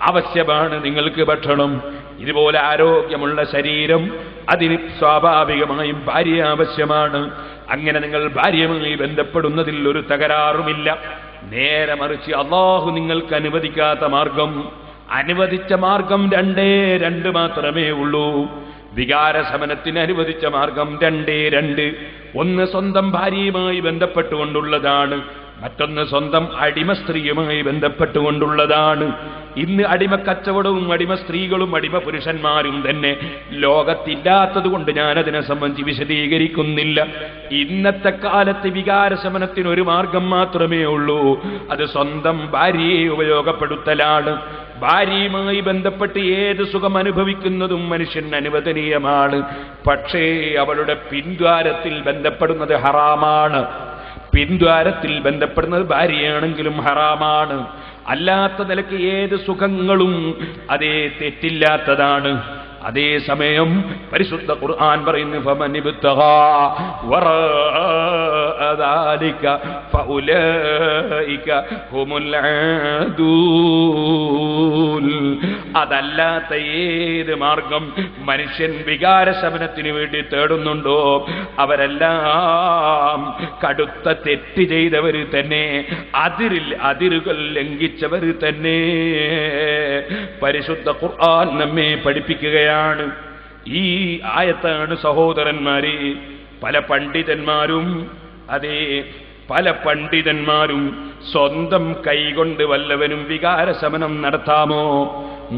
ആവശ്യമാണ് നിങ്ങൾക്ക് ഭക്ഷണം. ഇതുപോലെ ആരോഗ്യമുള്ള ശരീരം, അതിന് സ്വാഭാവികമായും ഭാര്യ ആവശ്യമാണ്. അങ്ങനെ നിങ്ങൾ ഭാര്യയുമായി ബന്ധപ്പെടുന്നതിൽ ഒരു തകരാറുമില്ല. നേരെ മറിച്ച് അല്ലാഹു നിങ്ങൾക്ക് അനുവദിക്കാത്ത മാർഗം, അനുവദിച്ച മാർഗം 2 മാത്രമേ ഉള്ളൂ. വികാരശമനത്തിന് അനുവദിച്ച മാർഗം 2. ഒന്ന് സ്വന്തം ഭാര്യയുമായി ബന്ധപ്പെട്ടുകൊണ്ടുള്ളതാണ്, മറ്റൊന്ന് സ്വന്തം അടിമ സ്ത്രീയുമായി ബന്ധപ്പെട്ടുകൊണ്ടുള്ളതാണ്. ഇന്ന് അടിമ കച്ചവടവും അടിമ സ്ത്രീകളും അടിമ പുരുഷന്മാരും തന്നെ ലോകത്തില്ലാത്തത് കൊണ്ട് ഞാനതിനെ സംബന്ധിച്ച് വിശദീകരിക്കുന്നില്ല. ഇന്നത്തെ കാലത്ത് വികാരശമനത്തിന് ഒരു മാർഗം മാത്രമേ ഉള്ളൂ, അത് സ്വന്തം ഭാര്യയെ ഉപയോഗപ്പെടുത്തലാണ്. ഭാര്യയുമായി ബന്ധപ്പെട്ട് ഏത് സുഖം അനുഭവിക്കുന്നതും മനുഷ്യൻ അനുവദനീയമാണ്. പക്ഷേ അവളുടെ പിൻദ്വാരത്തിൽ ബന്ധപ്പെടുന്നത് ഹറാമാണ്. പിൻദ്വാരത്തിൽ ബന്ധപ്പെടുന്നത് ഭാര്യയാണെങ്കിലും ഹറാമാണ്. അല്ലാത്ത നിലയ്ക്ക് ഏത് സുഖങ്ങളും അതേ തെറ്റില്ലാത്തതാണ്. അതേസമയം പരിശുദ്ധ ഖുർആൻ പറയുന്നു, ഫമൻ ഇബ്തഗാ വറാഅ ذلك فأولئك هم العادون. അതല്ലാത്ത ഏത് മാർഗം മനുഷ്യൻ വികാരശമനത്തിന് വേണ്ടി തേടുന്നുണ്ടോ അവരെല്ലാം കടുത്ത തെറ്റ് ചെയ്തവർ തന്നെ, അതിരുകൾ ലംഘിച്ചവർ തന്നെ. പരിശുദ്ധ ഖുർആൻ നമ്മെ പഠിപ്പിക്കുകയാണ്. ഈ ആയത്താണ് സഹോദരന്മാരെ പല പണ്ഡിതന്മാരും സ്വന്തം കൈകൊണ്ട് വല്ലവനും വികാരശമനം നടത്താമോ,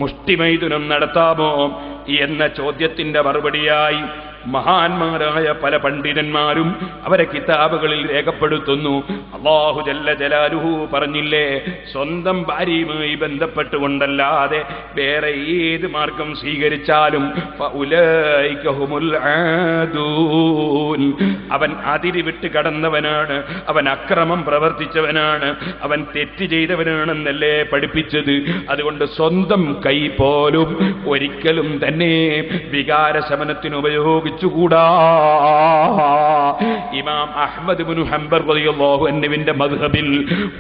മുഷ്ടിമൈഥുനം നടത്താമോ എന്ന ചോദ്യത്തിന്റെ മറുപടിയായി മഹാന്മാരായ പല പണ്ഡിതന്മാരും അവരെ കിതാബുകളിൽ രേഖപ്പെടുത്തുന്നു. അല്ലാഹു ജല്ല ജലാലുഹു പറഞ്ഞില്ലേ, സ്വന്തം ഭാര്യയുമായി ബന്ധപ്പെട്ടുകൊണ്ടല്ലാതെ വേറെ ഏത് മാർഗം സ്വീകരിച്ചാലും ഫഉലൈക ഹുമുൽ ആദൂൻ, അവൻ അതിര് വിട്ട് കടന്നവനാണ്, അവൻ അക്രമം പ്രവർത്തിച്ചവനാണ്, അവൻ തെറ്റ് ചെയ്തവനാണെന്നല്ലേ പഠിപ്പിച്ചത്. അതുകൊണ്ട് സ്വന്തം കൈ പോലും ഒരിക്കലും തന്നെ വികാരശമനത്തിന് ഉപയോഗിച്ചുകൂടാ. ഇമാം അഹ്മദ് ഇബ്നു ഹംബൽ റളിയല്ലാഹു അൻഹുവിന്റെ മദ്ഹബിൽ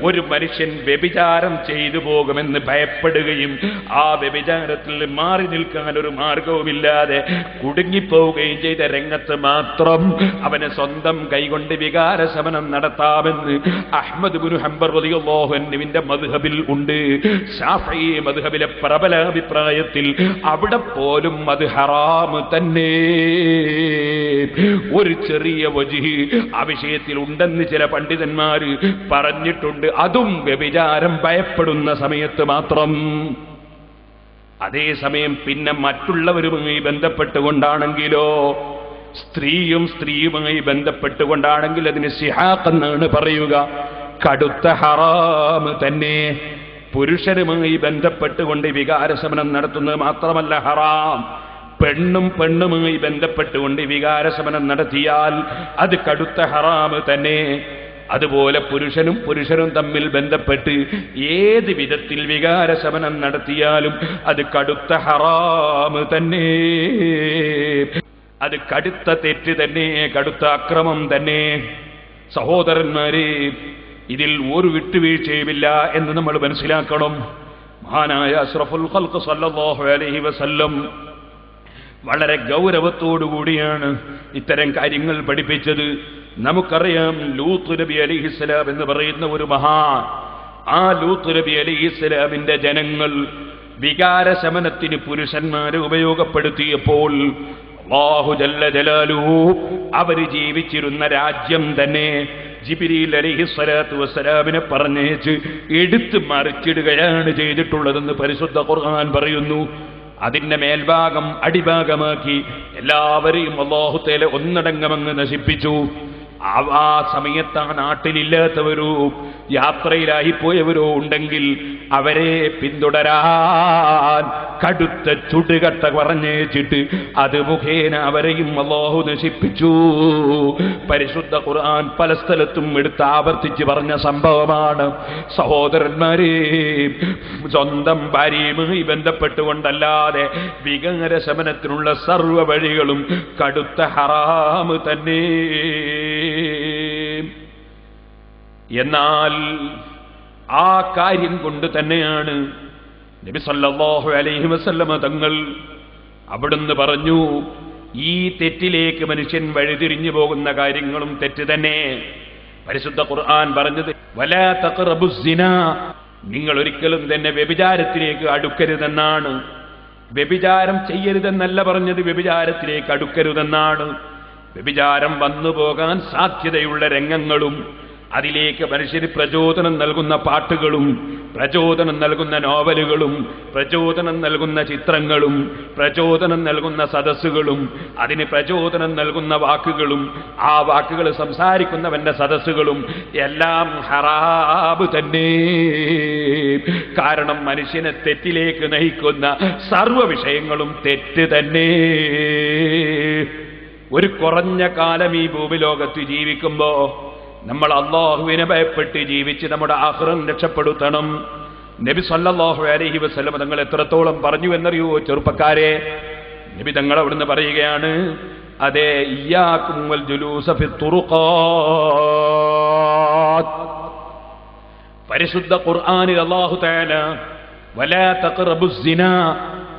ഒരു മനുഷ്യൻ വ്യഭിചാരം ചെയ്തു പോകുമെന്ന് ഭയപ്പെടുകയും ആ വ്യഭിചാരത്തിൽ മാറി നിൽക്കാൻ ഒരു മാർഗവുമില്ലാതെ കുടുങ്ങിപ്പോവുകയും ചെയ്ത രംഗത്ത് മാത്രം അവന് സ്വന്തം കൈകൊണ്ട് വികാരശമനം നടത്താമെന്ന് അഹ്മദ് ഇബ്നു ഹംബൽ റളിയല്ലാഹു അൻഹുവിന്റെ മദ്ഹബിൽ ഉണ്ട്. ശാഫഈ മദ്ഹബിലെ പ്രബല അഭിപ്രായത്തിൽ അവിടെ പോലും അത് ഹറാം തന്നെ. ഒരു ചെറിയ വജ്ഹ് ആ വിഷയത്തിൽ ഉണ്ടെന്ന് ചില പണ്ഡിതന്മാർ പറഞ്ഞിട്ടുണ്ട്. അതും വ്യഭിചാരം ഭയപ്പെടുന്ന സമയത്ത് മാത്രം. അതേസമയം പിന്നെ മറ്റുള്ളവരുമായി ബന്ധപ്പെട്ടുകൊണ്ടാണെങ്കിലോ, സ്ത്രീയുമായി ബന്ധപ്പെട്ടുകൊണ്ടാണെങ്കിൽ അതിന് സിഹാഖ് എന്നാണ് പറയുക, കടുത്ത ഹറാം തന്നെ. പുരുഷനുമായി ബന്ധപ്പെട്ടുകൊണ്ട് വികാരശമനം നടത്തുന്നത് മാത്രമല്ല ഹറാം, പെണ്ണുമായി ബന്ധപ്പെട്ടുകൊണ്ട് വികാരശമനം നടത്തിയാൽ അത് കടുത്ത ഹറാം തന്നെ. അതുപോലെ പുരുഷനും തമ്മിൽ ബന്ധപ്പെട്ട് ഏത് വിധത്തിൽ വികാരശമനം നടത്തിയാലും അത് കടുത്ത ഹറാം തന്നെ. അത് കടുത്ത തെറ്റ് തന്നെ, കടുത്ത അക്രമം തന്നെ. സഹോദരന്മാരെ, ഇതിൽ ഒരു വിട്ടുവീഴ്ചയുമില്ല എന്ന് നമ്മൾ മനസ്സിലാക്കണം. മഹാനായ അഷ്റഫുൽ ഖൽഖ് സല്ലല്ലാഹു അലൈഹി വസല്ലം വളരെ ഗൗരവത്തോടുകൂടിയാണ് ഇത്തരം കാര്യങ്ങൾ പഠിപ്പിച്ചത്. നമുക്കറിയാം, ലൂത്ത് നബി അലൈഹിസ്സലാം എന്ന് പറയുന്ന ഒരു മഹാൻ, ആ ലൂത്ത് നബി അലൈഹിസ്സലാമിന്റെ ജനങ്ങൾ വികാരശമനത്തിന് പുരുഷന്മാരെ ഉപയോഗപ്പെടുത്തിയപ്പോൾ അല്ലാഹു ജല്ല ജലാലുഹു അവര് ജീവിച്ചിരുന്ന രാജ്യം തന്നെ ജിബ്രീൽ അലൈഹിസ്സലാത്തു വസ്സലാമിനെ പറഞ്ഞേച്ച് എടുത്ത് മറിച്ചിടുകയാണ് ചെയ്തിട്ടുള്ളതെന്ന് പരിശുദ്ധ ഖുർആൻ പറയുന്നു. അതിന്റെ മേൽഭാഗം അടിഭാഗമാക്കി എല്ലാവരെയും അല്ലാഹു തആല ഒന്നടങ്കമങ്ങ് നശിപ്പിച്ചു. ആ സമയത്ത് ആ നാട്ടിലില്ലാത്തവരോ യാത്രയിലായി പോയവരോ ഉണ്ടെങ്കിൽ അവരെ പിന്തുടരാൻ കടുത്ത ചുടുകട്ട പറഞ്ഞേച്ചിട്ട് അത് മുഖേന അവരെയും അല്ലാഹു നശിപ്പിച്ചു. പരിശുദ്ധ ഖുർആൻ പല സ്ഥലത്തും എടുത്ത് ആവർത്തിച്ച് പറഞ്ഞ സംഭവമാണ്. സഹോദരന്മാരെ, സ്വന്തം ഭാര്യയുമായി ബന്ധപ്പെട്ടുകൊണ്ടല്ലാതെ വികാരശമനത്തിനുള്ള സർവ്വ വഴികളും കടുത്ത ഹറാം തന്നെ. എന്നാൽ ആ കാര്യം കൊണ്ട് തന്നെയാണ് നബി സല്ലല്ലാഹു അലൈഹി വസല്ലമ തങ്ങൾ അവിടുന്ന് പറഞ്ഞു, ഈ തെറ്റിലേക്ക് മനുഷ്യൻ വഴിതിരിഞ്ഞു പോകുന്ന കാര്യങ്ങളും തെറ്റ് തന്നെ. പരിശുദ്ധ ഖുർആൻ പറഞ്ഞത് വലാ തഖറബുസ് സിനാ, നിങ്ങൾ ഒരിക്കലും തന്നെ വ്യഭിചാരത്തിലേക്ക് അടുക്കരുതെന്നാണ്. വ്യഭിചാരം ചെയ്യരുതെന്നല്ല പറഞ്ഞത്, വ്യഭിചാരത്തിലേക്ക് അടുക്കരുതെന്നാണ്. വ്യഭിചാരം വന്നു പോകാൻ സാധ്യതയുള്ള രംഗങ്ങളും അതിലേക്ക് മനുഷ്യന് പ്രചോദനം നൽകുന്ന പാട്ടുകളും പ്രചോദനം നൽകുന്ന നോവലുകളും പ്രചോദനം നൽകുന്ന ചിത്രങ്ങളും പ്രചോദനം നൽകുന്ന സദസ്സുകളും അതിന് പ്രചോദനം നൽകുന്ന വാക്കുകളും ആ വാക്കുകൾ സംസാരിക്കുന്നവന്റെ സദസ്സുകളും എല്ലാം ഹറാബ് തന്നെ. കാരണം മനുഷ്യനെ തെറ്റിലേക്ക് നയിക്കുന്ന സർവ്വ വിഷയങ്ങളും തെറ്റ് തന്നെ. ഒരു കുറഞ്ഞ കാലം ഈ ഭൂമിലോകത്ത് ജീവിക്കുമ്പോ നമ്മൾ അല്ലാഹുവിനെ ഭയപ്പെട്ട് ജീവിച്ച് നമ്മുടെ ആഖിറം രക്ഷപ്പെടുത്തണം. നബി സല്ലല്ലാഹു അലൈഹി വസല്ലം തങ്ങൾ എത്രത്തോളം പറഞ്ഞു എന്നറിയോ ചെറുപ്പക്കാരെ? നബി തങ്ങൾ അവിടുന്ന് പറയുകയാണ്, അതേ ഇയ്യാകും വൽ ജുലൂസ ഫി തുറുഖാത്ത്. പരിശുദ്ധ ഖുർആനിൽ അല്ലാഹു തആല വലാ തഖറബുസ് സിനാ,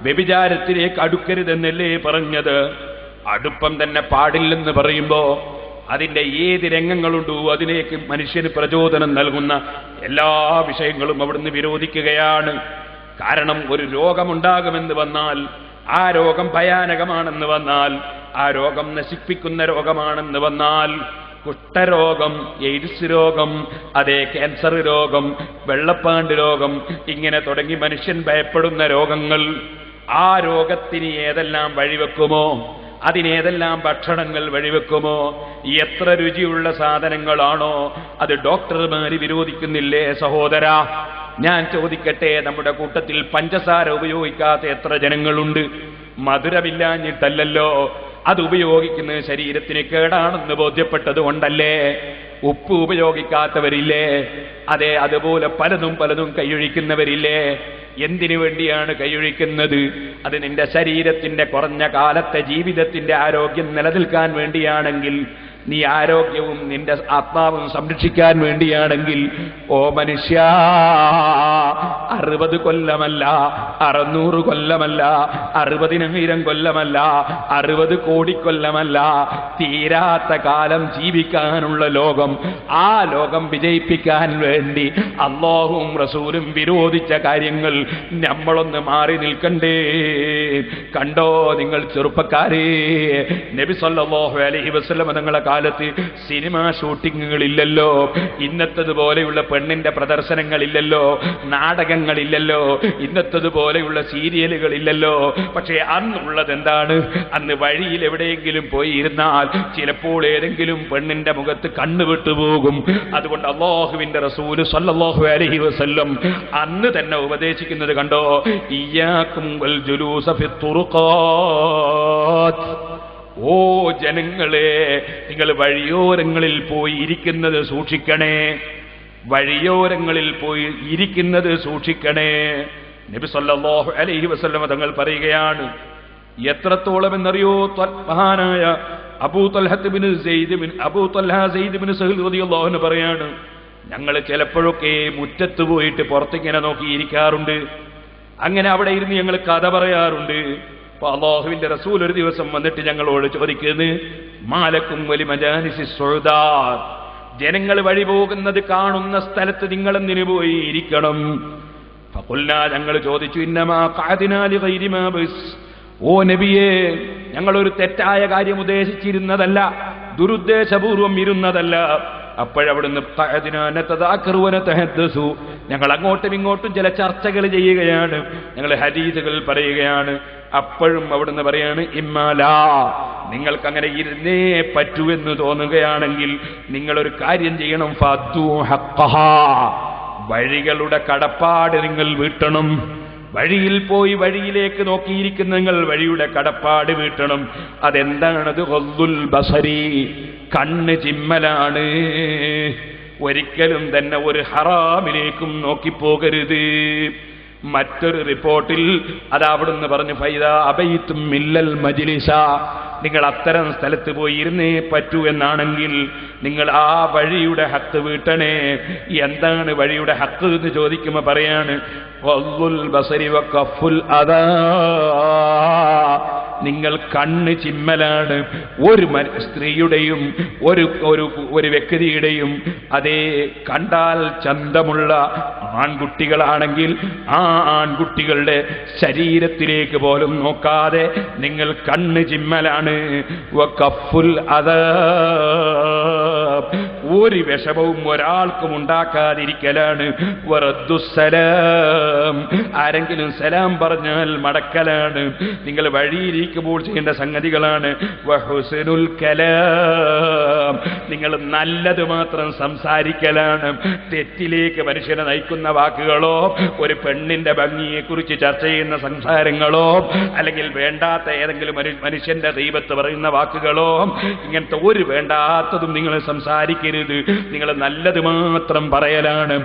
വ്യഭിചാരത്തിലേക്ക് അടുക്കരുതെന്നല്ലേ പറഞ്ഞത്. അടുപ്പം തന്നെ പാടില്ലെന്ന് പറയുമ്പോ അതിന്റെ ഏത് രംഗങ്ങളുണ്ടോ അതിലേക്ക് മനുഷ്യന് പ്രചോദനം നൽകുന്ന എല്ലാ വിഷയങ്ങളും അവിടുന്ന് വിരോധിക്കുകയാണ്. കാരണം ഒരു രോഗമുണ്ടാകുമെന്ന് വന്നാൽ, ആ രോഗം ഭയാനകമാണെന്ന് വന്നാൽ, ആ രോഗം നശിപ്പിക്കുന്ന രോഗമാണെന്ന് വന്നാൽ, കുഷ്ഠരോഗം, എയ്ഡ്സ് രോഗം, അതേ ക്യാൻസർ രോഗം, വെള്ളപ്പാണ്ട് രോഗം, ഇങ്ങനെ തുടങ്ങി മനുഷ്യൻ ഭയപ്പെടുന്ന രോഗങ്ങൾ, ആ രോഗത്തിന് ഏതെല്ലാം വഴിവെക്കുമോ, അതിനേതെല്ലാം ഭക്ഷണങ്ങൾ വഴിവെക്കുമോ, എത്ര രുചിയുള്ള സാധനങ്ങളാണോ അത് ഡോക്ടർമാര് വിരോധിക്കുന്നില്ലേ സഹോദര? ഞാൻ ചോദിക്കട്ടെ, നമ്മുടെ കൂട്ടത്തിൽ പഞ്ചസാര ഉപയോഗിക്കാത്ത എത്ര ജനങ്ങളുണ്ട്? മധുരമില്ലാഞ്ഞിട്ടല്ലല്ലോ, അത് ഉപയോഗിക്കുന്നത് ശരീരത്തിന് കേടാണെന്ന് ബോധ്യപ്പെട്ടത് കൊണ്ടല്ലേ. ഉപ്പ് ഉപയോഗിക്കാത്തവരില്ലേ? അതെ, അതുപോലെ പലതും കൈയൊഴിക്കുന്നവരില്ലേ? എന്തിനു വേണ്ടിയാണ് കൈയൊഴിക്കുന്നത്? അത് നിന്റെ ശരീരത്തിന്റെ കുറഞ്ഞ കാലത്തെ ജീവിതത്തിന്റെ ആരോഗ്യം നിലനിൽക്കാൻ വേണ്ടിയാണെങ്കിൽ, നീ ആരോഗ്യവും നിന്റെ ആത്മാവും സംരക്ഷിക്കാൻ വേണ്ടിയാണെങ്കിൽ, ഓ മനുഷ്യ, 60 കൊല്ലമല്ല, 600 കൊല്ലമല്ല, 60,000 കൊല്ലമല്ല, 60 കോടി കൊല്ലമല്ല, തീരാത്ത കാലം ജീവിക്കാനുള്ള ലോകം, ആ ലോകം വിജയിപ്പിക്കാൻ വേണ്ടി അല്ലാഹുവും റസൂലും വിരോധിച്ച കാര്യങ്ങൾ നമ്മളൊന്ന് മാറി നിൽക്കണ്ടേ? കണ്ടോ നിങ്ങൾ ചെറുപ്പക്കാരെ, നബി സല്ലല്ലാഹു അലൈഹി വസല്ലം തങ്ങളുടെ കാലത്ത് സിനിമാ ഷൂട്ടിങ്ങുകളില്ലല്ലോ, ഇന്നത്തതുപോലെയുള്ള പെണ്ണിന്റെ പ്രദർശനങ്ങളില്ലല്ലോ, നാടകങ്ങളില്ലല്ലോ, ഇന്നത്തതുപോലെയുള്ള സീരിയലുകളില്ലല്ലോ. പക്ഷേ അന്നുള്ളത് എന്താണ്? അന്ന് വഴിയിൽ എവിടെയെങ്കിലും പോയി ഇരുന്നാൽ ചിലപ്പോൾ ഏതെങ്കിലും പെണ്ണിന്റെ മുഖത്ത് കണ്ണ് വിട്ടുപോകും. അതുകൊണ്ട് അല്ലാഹുവിന്റെ റസൂല് സല്ലല്ലാഹു അലൈഹി വസല്ലം അന്ന് തന്നെ ഉപദേശിക്കുന്നത് കണ്ടോ, ഇയ്യാകും വൽ ജുലൂസ ഫി തുറുഖാത്ത്. ഓ ജനങ്ങളെ, നിങ്ങൾ വഴിയോരങ്ങളിൽ പോയി ഇരിക്കുന്നത് സൂക്ഷിക്കണേ, വഴിയോരങ്ങളിൽ പോയി ഇരിക്കുന്നത് സൂക്ഷിക്കണേ. നബി സല്ലല്ലാഹു അലൈഹി വസല്ലം തങ്ങൾ പറയുകയാണ്, എത്രത്തോളം എന്നറിയോ? മഹാനായ അബൂ തൽഹ സെയ്ദ് ബിൻ സഹൽ റളിയല്ലാഹു അൻഹു പറയാണ്, ഞങ്ങൾ ചിലപ്പോഴൊക്കെ മുറ്റത്ത് പോയിട്ട് പുറത്തിങ്ങനെ നോക്കിയിരിക്കാറുണ്ട്. അങ്ങനെ അവിടെ ഇരുന്ന് ഞങ്ങൾ കഥ പറയാറുണ്ട്. അപ്പൊ അല്ലാഹുവിന്റെ റസൂൽ ഒരു ദിവസം വന്നിട്ട് ഞങ്ങളോട് ചോദിക്കുന്നത്, മാലക്കും വലി മജാലിസി സുഅദാത്ത്, ജനങ്ങൾ വഴി പോകുന്നത് കാണുന്ന സ്ഥലത്ത് നിങ്ങൾ എന്തിനു പോയി ഇരിക്കണം? ഫഖുൽനാ, ഞങ്ങൾ ചോദിച്ചു, ഇന്നമാ ഖഅദ്നാ ലിഗൈരി മാ ബസ്, ഓ നബിയേ, ഞങ്ങളൊരു തെറ്റായ കാര്യം ഉദ്ദേശിച്ചിരുന്നതല്ല, ദുരുദ്ദേശപൂർവം ഇരുന്നതല്ല. അപ്പോഴവിടുന്ന് ഞങ്ങൾ അങ്ങോട്ടും ഇങ്ങോട്ടും ചില ചർച്ചകൾ ചെയ്യുകയാണ്, ഞങ്ങൾ ഹദീസുകൾ പറയുകയാണ്. അപ്പോഴും അവിടുന്ന് പറയാണ്, ഇമ്മാലാ, നിങ്ങൾക്ക് അങ്ങനെ ഇരുന്നേ പറ്റൂ എന്ന് തോന്നുകയാണെങ്കിൽ നിങ്ങളൊരു കാര്യം ചെയ്യണം, ഫഅദ്ദൂ ഹഖ്ഖഹാ, വഴികളുടെ കടപ്പാട് നിങ്ങൾ വീട്ടണം. വഴിയിൽ പോയി വഴിയിലേക്ക് നോക്കിയിരിക്കുന്ന നിങ്ങൾ വഴിയുടെ കടപ്പാട് വീട്ടണം. അതെന്താണത്? ഗദ്ദുൽ ബസരി, കണ്ണ് ചിമ്മലാണ്. ഒരിക്കലും തന്നെ ഒരു ഹറാമിലേക്കും നോക്കിപ്പോകരുത്. മറ്റൊരു റിപ്പോർട്ടിൽ അത് അവിടുന്ന് പറഞ്ഞു, ഫൈദാ അബൈതും മില്ലൽ മജ്ലിസ, നിങ്ങൾ അത്തരം സ്ഥലത്ത് പോയി ഇരുന്നേ പറ്റൂ എന്നാണെങ്കിൽ നിങ്ങൾ ആ വഴിയുടെ ഹക്ക് വീട്ടണേ. എന്താണ് വഴിയുടെ ഹക്ക് എന്ന് ചോദിക്കുമ്പോൾ പറയാണ്, ഗദ്ദുൽ ബസരി വ കഫുൽ അദാ, നിങ്ങൾ കണ്ണ് ചിമ്മലാണ്. ഒരു സ്ത്രീയുടെയും ഒരു വ്യക്തിയുടെയും അതേ കണ്ടാൽ ചന്തമുള്ള ആൺകുട്ടികളാണെങ്കിൽ ആ ആൺകുട്ടികളുടെ ശരീരത്തിലേക്ക് പോലും നോക്കാതെ നിങ്ങൾ കണ്ണ് ചിമ്മലാണ്. വഖഫുൽ അദാബ്, ഒരു വിഷമവും ഒരാൾക്കും ഉണ്ടാക്കാതിരിക്കലാണ്. വറദ്ദുസ്സലാം, ആരെങ്കിലും സലാം പറഞ്ഞാൽ മടക്കലാണ്. നിങ്ങൾ വഴിയിരിക്കുമ്പോൾ ചെയ്യേണ്ട സംഗതികളാണ്. വഹുസ്നുൽ കലാം, അർത്ഥം നിങ്ങൾ നല്ലത് മാത്രം സംസാരിക്കലാണ്. തെറ്റിലേക്ക് മനുഷ്യനെ നയിക്കുന്ന വാക്കുകളോ, ഒരു പെണ്ണിന്റെ ഭംഗിയെക്കുറിച്ച് ചർച്ച ചെയ്യുന്ന സംസാരങ്ങളോ, അല്ലെങ്കിൽ വേണ്ടാത്ത ഏതെങ്കിലും മനുഷ്യന്റെ ഗീബത്ത് പറയുന്ന വാക്കുകളോ, ഇങ്ങനത്തെ ഒരു വേണ്ടാത്തതും നിങ്ങൾ സംസാരിക്കരുത്. നിങ്ങൾ നല്ലത് മാത്രം പറയലാണ്.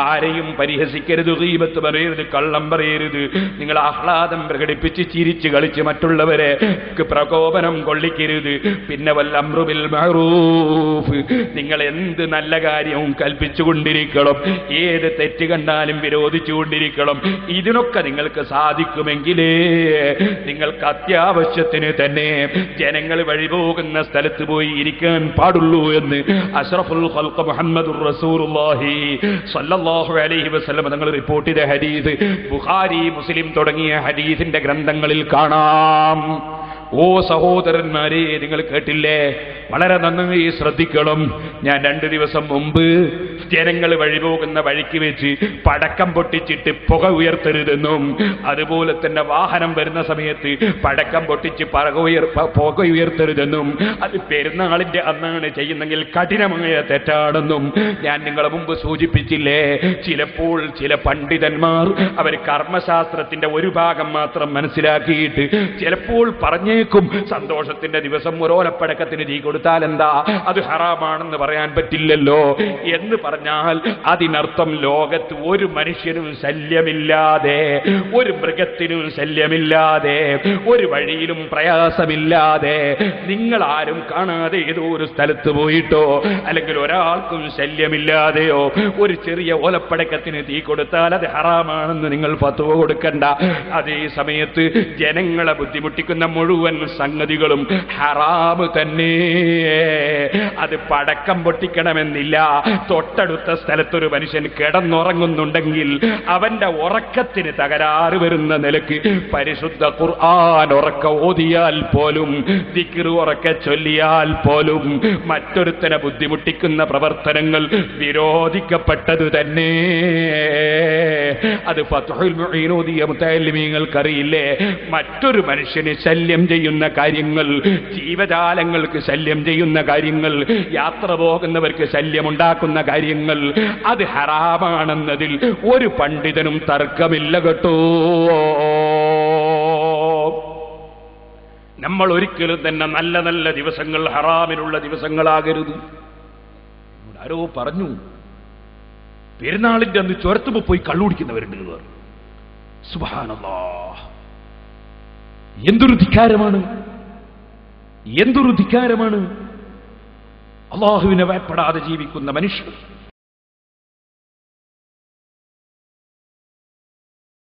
ആരെയും പരിഹസിക്കരുത്, ഗീബത്ത് പറയരുത്, കള്ളം പറയരുത്. നിങ്ങൾ ആഹ്ലാദം പ്രകടിപ്പിച്ച് ചിരിച്ച് കളിച്ച് മറ്റുള്ളവരെ പ്രകോപനം കൊള്ളിക്കരുത്. പിന്നെ വൽ അംറു ബിൽ മഅറൂഫ്, നിങ്ങൾ എന്ത് നല്ല കാര്യവും കൽപ്പിച്ചുകൊണ്ടിരിക്കണം, ഏത് തെറ്റ് കണ്ടാലും വിരോധിച്ചുകൊണ്ടിരിക്കണം. ഇതിനൊക്കെ നിങ്ങൾക്ക് സാധിക്കുമെങ്കിലേ നിങ്ങൾക്ക് അത്യാവശ്യത്തിന് തന്നെ ജനങ്ങൾ വഴിപോകുന്ന സ്ഥലത്ത് പോയി ഇരിക്കാൻ പാടുള്ളൂ എന്ന് അഷ്റഫുൽ ഖൽഖ് മുഹമ്മദുർ റസൂലുള്ളാഹി സ്വല്ലല്ലാഹു അലൈഹി വസല്ലം തങ്ങൾ റിപ്പോർട്ട് ചെയ്ത ഹദീസ് ബുഖാരി, മുസ്ലിം തുടങ്ങിയ ഹദീസിന്റെ ഗ്രന്ഥങ്ങളിൽ കാണാം. ഓ സഹോദരന്മാരെ, നിങ്ങൾ കേട്ടില്ലേ? വളരെ നന്നായി ശ്രദ്ധിക്കണം. ഞാൻ 2 ദിവസം മുമ്പ് ജനങ്ങൾ വഴിപോകുന്ന വഴിക്ക് വെച്ച് പടക്കം പൊട്ടിച്ചിട്ട് പുക ഉയർത്തരുതെന്നും, അതുപോലെ തന്നെ വാഹനം വരുന്ന സമയത്ത് പടക്കം പൊട്ടിച്ച് പുക ഉയർത്തരുതെന്നും, അത് പെരുന്നാളിന്റെ അന്നാണ് ചെയ്യുന്നെങ്കിൽ കഠിനമായ തെറ്റാണെന്നും ഞാൻ നിങ്ങളെ മുമ്പ് സൂചിപ്പിച്ചില്ലേ? ചിലപ്പോൾ ചില പണ്ഡിതന്മാർ അവർ കർമ്മശാസ്ത്രത്തിന്റെ ഒരു ഭാഗം മാത്രം മനസ്സിലാക്കിയിട്ട് ചിലപ്പോൾ പറഞ്ഞേക്കും, സന്തോഷത്തിന്റെ ദിവസം ഒരോലപ്പടക്കത്തിന് തീ കൊടുത്താൽ എന്താ, അത് ഹറാമാണെന്ന് പറയാൻ പറ്റില്ലല്ലോ എന്ന് പറഞ്ഞാൽ അതിനർത്ഥം ലോകത്ത് ഒരു മനുഷ്യനും ശല്യമില്ലാതെ, ഒരു മൃഗത്തിനും ശല്യമില്ലാതെ, ഒരു വഴിയിലും പ്രയാസമില്ലാതെ, നിങ്ങൾ ആരും കാണാതെ ഏതോ ഒരു സ്ഥലത്ത് പോയിട്ടോ അല്ലെങ്കിൽ ഒരാൾക്കും ശല്യമില്ലാതെയോ ഒരു ചെറിയ ഓലപ്പടക്കത്തിന് തീ കൊടുത്താൽ അത് ഹറാമാണെന്ന് നിങ്ങൾ ഫത്വ കൊടുക്കണ്ട. അതേ സമയത്ത് ജനങ്ങളെ ബുദ്ധിമുട്ടിക്കുന്ന മുഴുവൻ സംഗതികളും ഹറാമ് തന്നെ. അത് പടക്കം പൊട്ടിക്കണമെന്നില്ല. തൊട്ടടുത്ത സ്ഥലത്തൊരു മനുഷ്യൻ കിടന്നുറങ്ങുന്നുണ്ടെങ്കിൽ അവന്റെ ഉറക്കത്തിന് തകരാറ് വരുന്ന നിലക്ക് പരിശുദ്ധ ഖുർആൻ ഉറക്ക ഓതിയാൽ പോലും, ദിക്ർ ഉറക്ക ചൊല്ലിയാൽ പോലും മറ്റൊരുത്തനെ ബുദ്ധിമുട്ടിക്കുന്ന പ്രവർത്തനങ്ങൾ വിരോധിക്കപ്പെട്ടത് തന്നെ. അത് ഫത്ഹുൽ മുഈൻ ഓതിയ മുതഅല്ലിമീങ്ങൾക്കറിയില്ലേ? മറ്റൊരു മനുഷ്യന് ശല്യം ചെയ്യുന്ന കാര്യങ്ങൾ, ജീവജാലങ്ങൾക്ക് ശല്യം ചെയ്യുന്ന കാര്യങ്ങൾ, യാത്ര പോകുന്നവർക്ക് ശല്യമുണ്ടാക്കുന്ന കാര്യങ്ങൾ, അത് ഹറാമാണെന്നതിൽ ഒരു പണ്ഡിതനും തർക്കമില്ല കേട്ടോ. നമ്മൾ ഒരിക്കലും തന്നെ നല്ല നല്ല ദിവസങ്ങൾ ഹറാമിനുള്ള ദിവസങ്ങളാകരുത്. ആരോ പറഞ്ഞു പെരുന്നാളിന്റെ അന്ന് ചുരത്തുമ്പോ പോയി കള്ളുടിക്കുന്നവരുണ്ട്. സുബ്ഹാനല്ലാഹ്, എന്തൊരു ധിക്കാരമാണ്, എന്തൊരു ധിക്കാരമാണ്. അള്ളാഹുവിനെ ഭയപ്പെടാതെ ജീവിക്കുന്ന മനുഷ്യർ